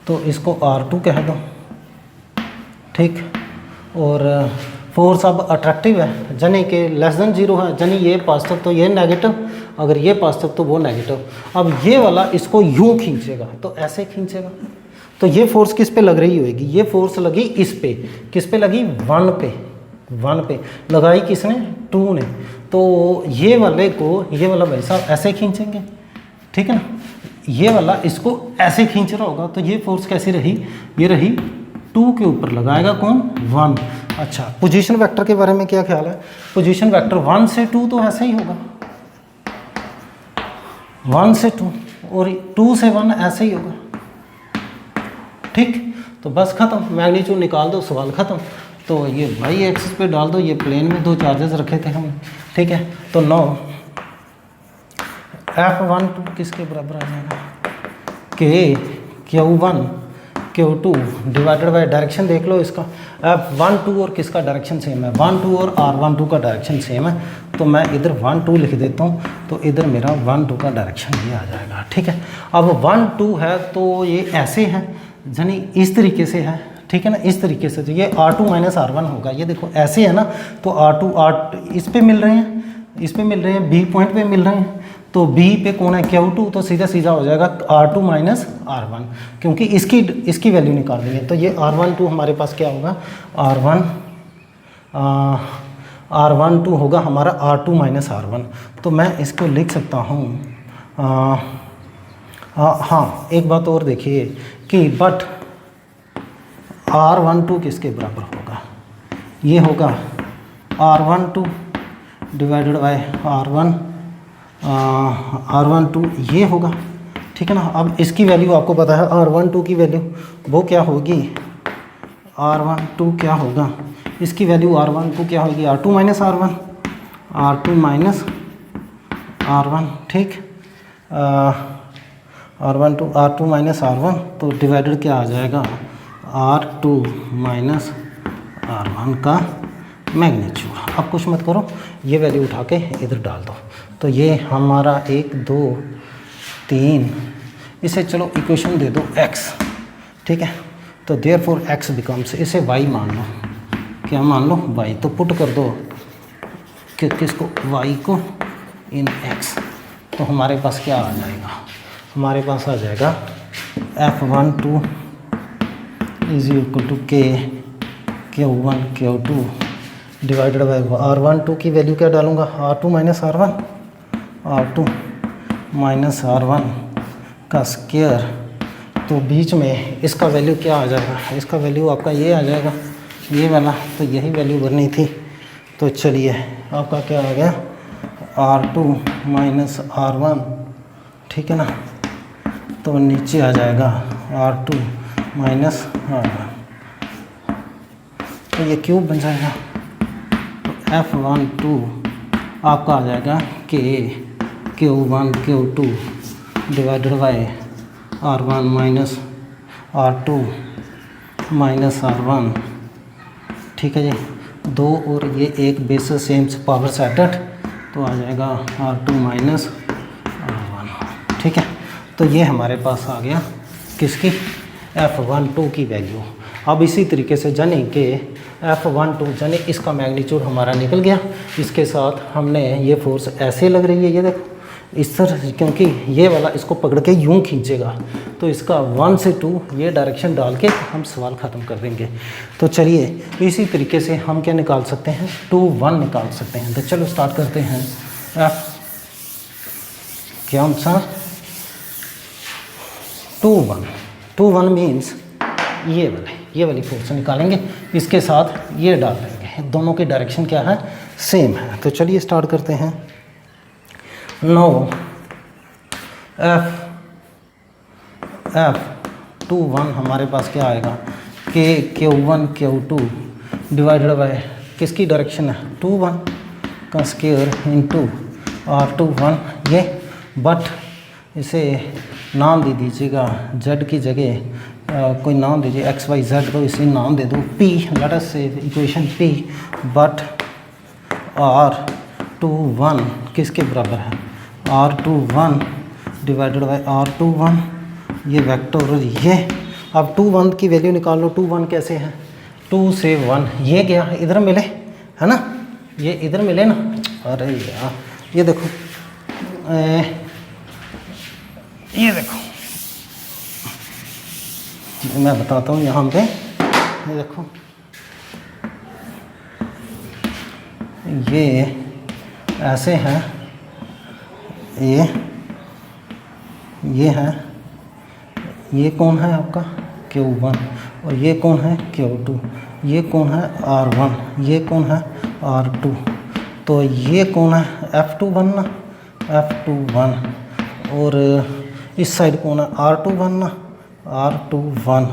तो इसको R2 कह दो, ठीक। और फोर्स अब अट्रैक्टिव है, यानी कि लेस देन 0 है, यानी ये पॉजिटिव तो ये नेगेटिव, अगर ये पॉजिटिव तो वो नेगेटिव। अब ये वाला इसको यूं खींचेगा, तो ऐसे खींचेगा, तो ये फोर्स किस पे लग रही होगी, ये फोर्स लगी इस पे, किस पे लगी, 1 पे लगाई किसने, 2 ने। तो ये वाले को, ये वाला भाई साहब ऐसे खींचेंगे, ठीक है ना, ये वाला इसको ऐसे खींच रहा होगा, तो ये फोर्स कैसी रही, ये रही 2 के ऊपर लगाएगा कौन, 1। अच्छा, पोजीशन वेक्टर के बारे में क्या ख्याल है, पोजीशन वेक्टर 1 से 2 तो ऐसे ही होगा, 1 से 2 और 2 से 1 ऐसे ही होगा, ठीक। तो बस खत्म, मैग्नीट्यूड निकाल दो, सवाल खत्म। तो ये y एक्सिस पे डाल दो, ये प्लेन में दो चार्जेस रखे थे हमने, ठीक है। तो नो F12 किसके बराबर आ जाएगा, कि Q1 Q2 divided bye direction देख लो इसका, F12 और किसका डायरेक्शन सेम है, 12 और R12 का डायरेक्शन सेम है। तो मैं इधर 12 लिख देता हूँ, तो इधर मेरा 12 का डायरेक्शन ये आ जाएगा, ठीक है। अब 12 है तो ये ऐसे है, यानी इस तरीके से है, ठीक है ना, इस तरीके से। तो ये R2 माइनस R1 होगा, ये देखो ऐसे है ना, तो R2 इस पे मिल रहे हैं, इस पे मिल रहे हैं, B पॉइंट पे मिल रहे हैं, तो B पे कौन है, Q2, तो सीधा हो जाएगा R2 माइनस R1, क्योंकि इसकी वैल्यू निकालनी है। तो ये R12 हमारे पास क्या होगा, R12 होगा हमारा R2 माइनस R1। तो मैं इसको लिख सकता हूँ, हाँ एक बात और देखिए कि बट R12 किसके बराबर होगा, ये होगा R12 डिवाइडेड बाय R12 ये होगा, ठीक है ना। अब इसकी वैल्यू आपको पता है, R12 की वैल्यू वो क्या होगी, R12 क्या होगा, इसकी वैल्यू R12 क्या होगी, R2 minus R1, R2 minus R1, ठीक। R2 माइनस R1, तो डिवाइडेड क्या आ जाएगा, R2 माइनस R1 का मैग्नीट्यूड। अब कुछ मत करो, ये वैल्यू उठा के इधर डाल दो। तो ये हमारा 1 2 3, इसे चलो इक्वेशन दे दो x, ठीक है। तो देयरफॉर x बिकम्स, इसे y मान लो, क्या मान लो, y। तो पुट कर दो कि किसको, y को इन x। तो हमारे पास क्या आ जाएगा, हमारे पास आ जाएगा F12 is equal to K Q1 Q2 divided by R12 की वैल्यू क्या डालूँगा, R2 minus R1, R2 minus R1 का स्क्वायर। तो बीच में इसका वैल्यू क्या आ जाएगा, इसका वैल्यू आपका ये आ जाएगा, ये वाला, तो यही वैल्यू भरनी थी। तो चलिए आपका क्या आ गया, R2 माइनस R1, ठीक है ना। तो नीचे आ जाएगा R2 माइनस R1, तो ये क्यूब बन जाएगा। तो F12 आपका आ जाएगा Q1 Q2 divided by R1 minus R2 minus R1, ठीक है जी। 2 और ये एक बेस सेम पावर सेटेड, तो आ जाएगा R2 माइनस R1, ठीक है। तो ये हमारे पास आ गया किसकी, F12 की वैल्यू। अब इसी तरीके से जाने कि F12 जाने इसका मैग्नीट्यूड हमारा निकल गया। इसके साथ हमने ये फोर्स ऐसे लग रही है, ये देखो इस तरह, क्योंकि ये वाला इसको पकड़ के यूं खींचेगा, तो इसका 1 से 2 ये डायरेक्शन डाल के हम सवाल ख़त्म कर देंगे। तो चलिए इसी तरीके से हम क्या निकाल सकते हैं, 2 1 निकाल सकते हैं। तो चलो स्टार्ट करते हैं। F क्या आंसर 2 1 मीन्स ये वाली फोर्स निकालेंगे, इसके साथ ये डाल देंगे, दोनों की डायरेक्शन क्या है, सेम है। तो चलिए स्टार्ट करते हैं। नो F21 हमारे पास क्या आएगा, Q1 Q2 डिवाइडेड बाय किसकी डायरेक्शन है, 2 1 का स्क्वायर इंटू R21 ये, बट इसे नाम दे दीजिएगा, Z की जगह कोई नाम दीजिए, XYZ, तो इसे नाम दे दो P, लेट अस से इक्वेशन P, बट R21 किसके बराबर है, R21 डिवाइडेड बाई R21 ये वेक्टर, और ये अब 2 1 की वैल्यू निकाल लो। 2 1 कैसे है, 2 से 1 ये गया, इधर मिले है ना, ये इधर मिले ना, अरे यार ये देखो, ये देखो मैं बताता हूँ यहाँ पे, ये देखो ये ऐसे हैं, ये है, ये कौन है आपका Q1, और ये कौन है Q2, ये कौन है R1, ये कौन है R2, तो ये कौन है F21 ना, F21, और इस साइड कौन है R21 ना, R21,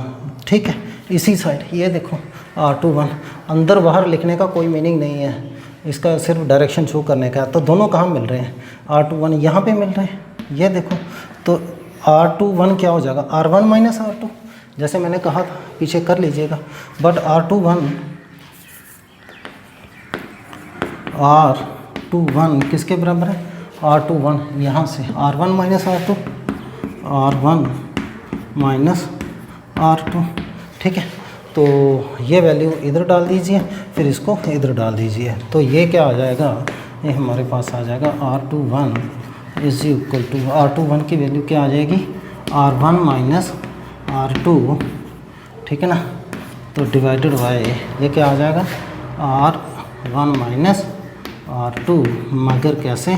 ठीक है। इसी साइड ये देखो R21, अंदर बाहर लिखने का कोई मीनिंग नहीं है, इसका सिर्फ डायरेक्शन शो करने का है। तो दोनों कहाँ मिल रहे हैं, R21 यहाँ पे मिल रहे हैं, ये देखो। तो R21 क्या हो जाएगा, R1 माइनस R2, जैसे मैंने कहा था पीछे कर लीजिएगा, बट R21 किसके बराबर है, R21 यहाँ से R1 minus R2, R1 minus R2, ठीक है। तो ये वैल्यू इधर डाल दीजिए, फिर इसको इधर डाल दीजिए, तो ये क्या आ जाएगा, ये हमारे पास आ जाएगा R21 is equal to, R21 की वैल्यू क्या आ जाएगी, R1 माइनस R2, ठीक है ना। तो डिवाइडेड बाय ये क्या आ जाएगा, R1 माइनस R2, मगर कैसे,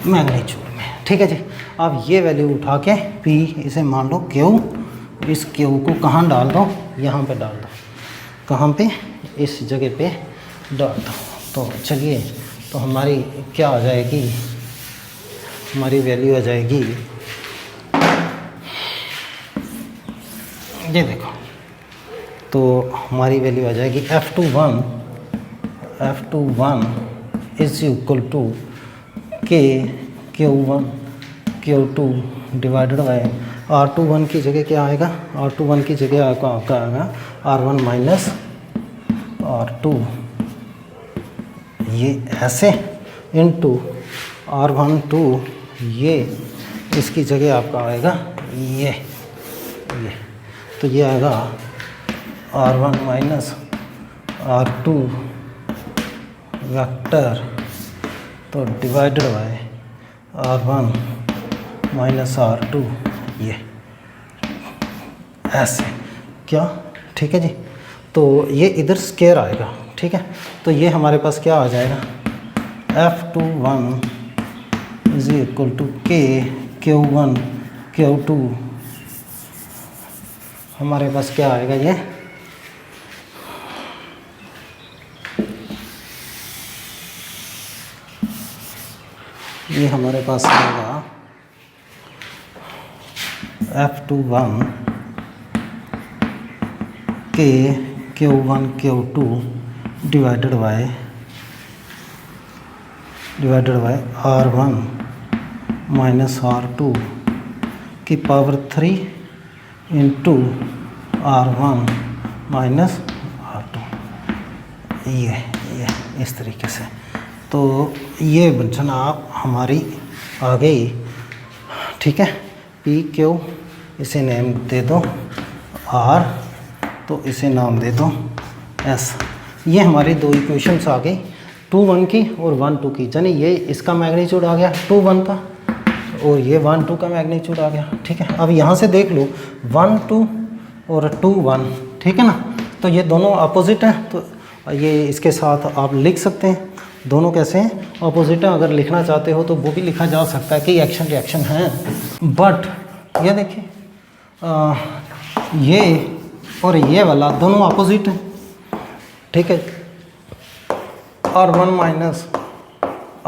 मैग्नीट्यूड में, ठीक है जी। अब ये वैल्यू उठा के P इसे मान लो Q, इस Q को कहाँ डाल दो, यहाँ पे डाल दो, कहाँ पे, इस जगह पे डाल दो। तो चलिए, तो हमारी क्या आ जाएगी, हमारी वैल्यू आ जाएगी, ये देखो, तो हमारी वैल्यू आ जाएगी F21 is equal to Q1 Q2 divided by R21 की जगह क्या आएगा, R21 की जगह आपका आएगा R1 माइनस R2, ये ऐसे इंटू R12, ये इसकी जगह आपका आएगा ये, तो ये आएगा R1 माइनस R2 वेक्टर, तो divided by R1 minus R2, ये ऐसे क्या, ठीक है जी। तो ये इधर स्क्वायर आएगा, ठीक है। तो ये हमारे पास क्या आ जाएगा, F21 is equal to K Q1 Q2, हमारे पास क्या आएगा, ये हमारे पास आएगा F21 K Q1 Q2 divided by R1 minus R2 की power 3 into R1 minus R2। ये इस तरीके से। तो ये जनाब हमारी आ गई, ठीक है। पी क्यू इसे नेम दे दो R, तो इसे नाम दे दो S। ये हमारी दो इक्वेशंस आ गई, 2 1 की और 1 2 की। यानी ये इसका मैग्नीट्यूड आ गया 2 1 का, और ये 1 2 का मैग्नीट्यूड आ गया, ठीक है। अब यहाँ से देख लो 1 2 और 2 1, ठीक है ना। तो ये दोनों अपोजिट हैं, तो ये इसके साथ आप लिख सकते हैं। दोनों कैसे हैं, अपोजिट हैं। अगर लिखना चाहते हो तो वो भी लिखा जा सकता है कि एक्शन रिएक्शन है। बट ये देखिए ये और ये वाला दोनों अपोजिट हैं, ठीक है। R1 minus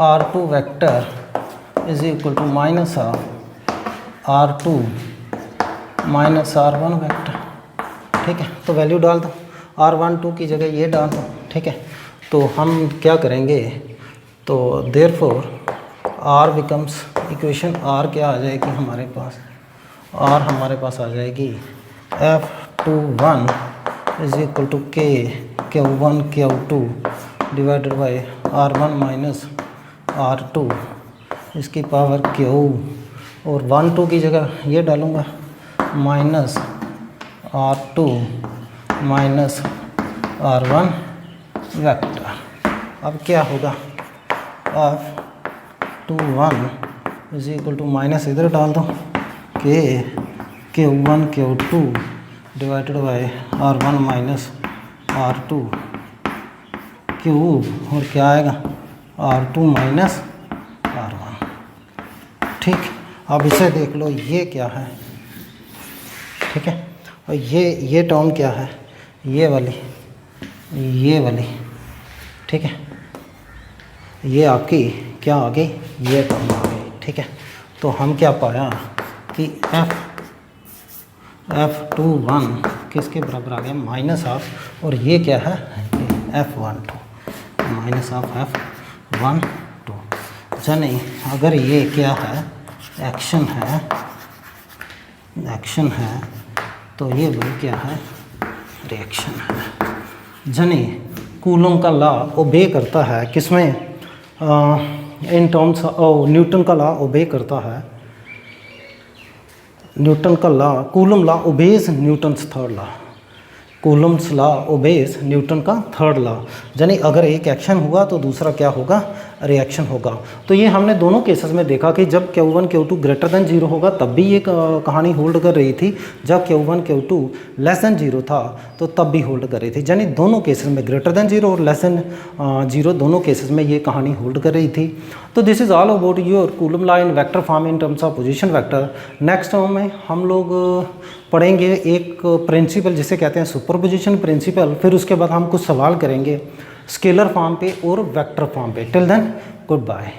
R2 vector is equal to minus of R2 minus R1 vector, ठीक है। तो वैल्यू डाल दो, R1 2 की जगह ये डाल दो, ठीक है। तो हम क्या करेंगे, तो therefore R becomes equation R क्या आ जाएगी हमारे पास, R हमारे पास आ जाएगी F21 is equal to K Q1 Q2 divided by R1 minus R2 इसकी पावर Q, और 1 2 की जगह ये डालूँगा minus R2 minus R1 vector. अब क्या होगा, F21 is equal to minus इधर डाल दो K Q1 Q2 divided by R1 minus R2 cube, और क्या आएगा R2 माइनस R1, ठीक। अब इसे देख लो, ये क्या है, ठीक है। और ये टर्म क्या है, ये वाली, ठीक है। ये आपकी क्या आ गई, ये टर्म आ गई, ठीक है। तो हम क्या पाया कि F21 किसके बराबर आ गया, माइनस ऑफ, और ये क्या है F12 माइनस ऑफ F12। यानी अगर ये क्या है, एक्शन है, तो ये वही क्या है, रिएक्शन है। यानी कूलम का लॉ ओबे करता है किसमें, इन टर्म्स न्यूटन का लॉ ओबे करता है, न्यूटन का law, coulomb law obeys Newton's third law, Coulomb's law obeys Newton का थर्ड लॉ। यानी अगर एक एक्शन हुआ तो दूसरा क्या होगा, रिएक्शन होगा। तो ये हमने दोनों केसेस में देखा कि जब Q1 Q2 ग्रेटर देन 0 होगा तब भी ये कहानी होल्ड कर रही थी, जब Q1 Q2 लेस देन 0 था तो तब भी होल्ड कर रही थी। यानी दोनों केसेस में, ग्रेटर देन 0 और लेस देन 0, दोनों केसेस में ये कहानी होल्ड कर रही थी। तो this is all about your coulomb law in vector form in terms of position vector. Next term में हम लोग पढ़ेंगे एक प्रिंसिपल जिसे कहते हैं सुपरपोजिशन प्रिंसिपल। फिर उसके बाद हम कुछ सवाल करेंगे स्केलर फॉर्म पे और वेक्टर फॉर्म पे। Till then good bye.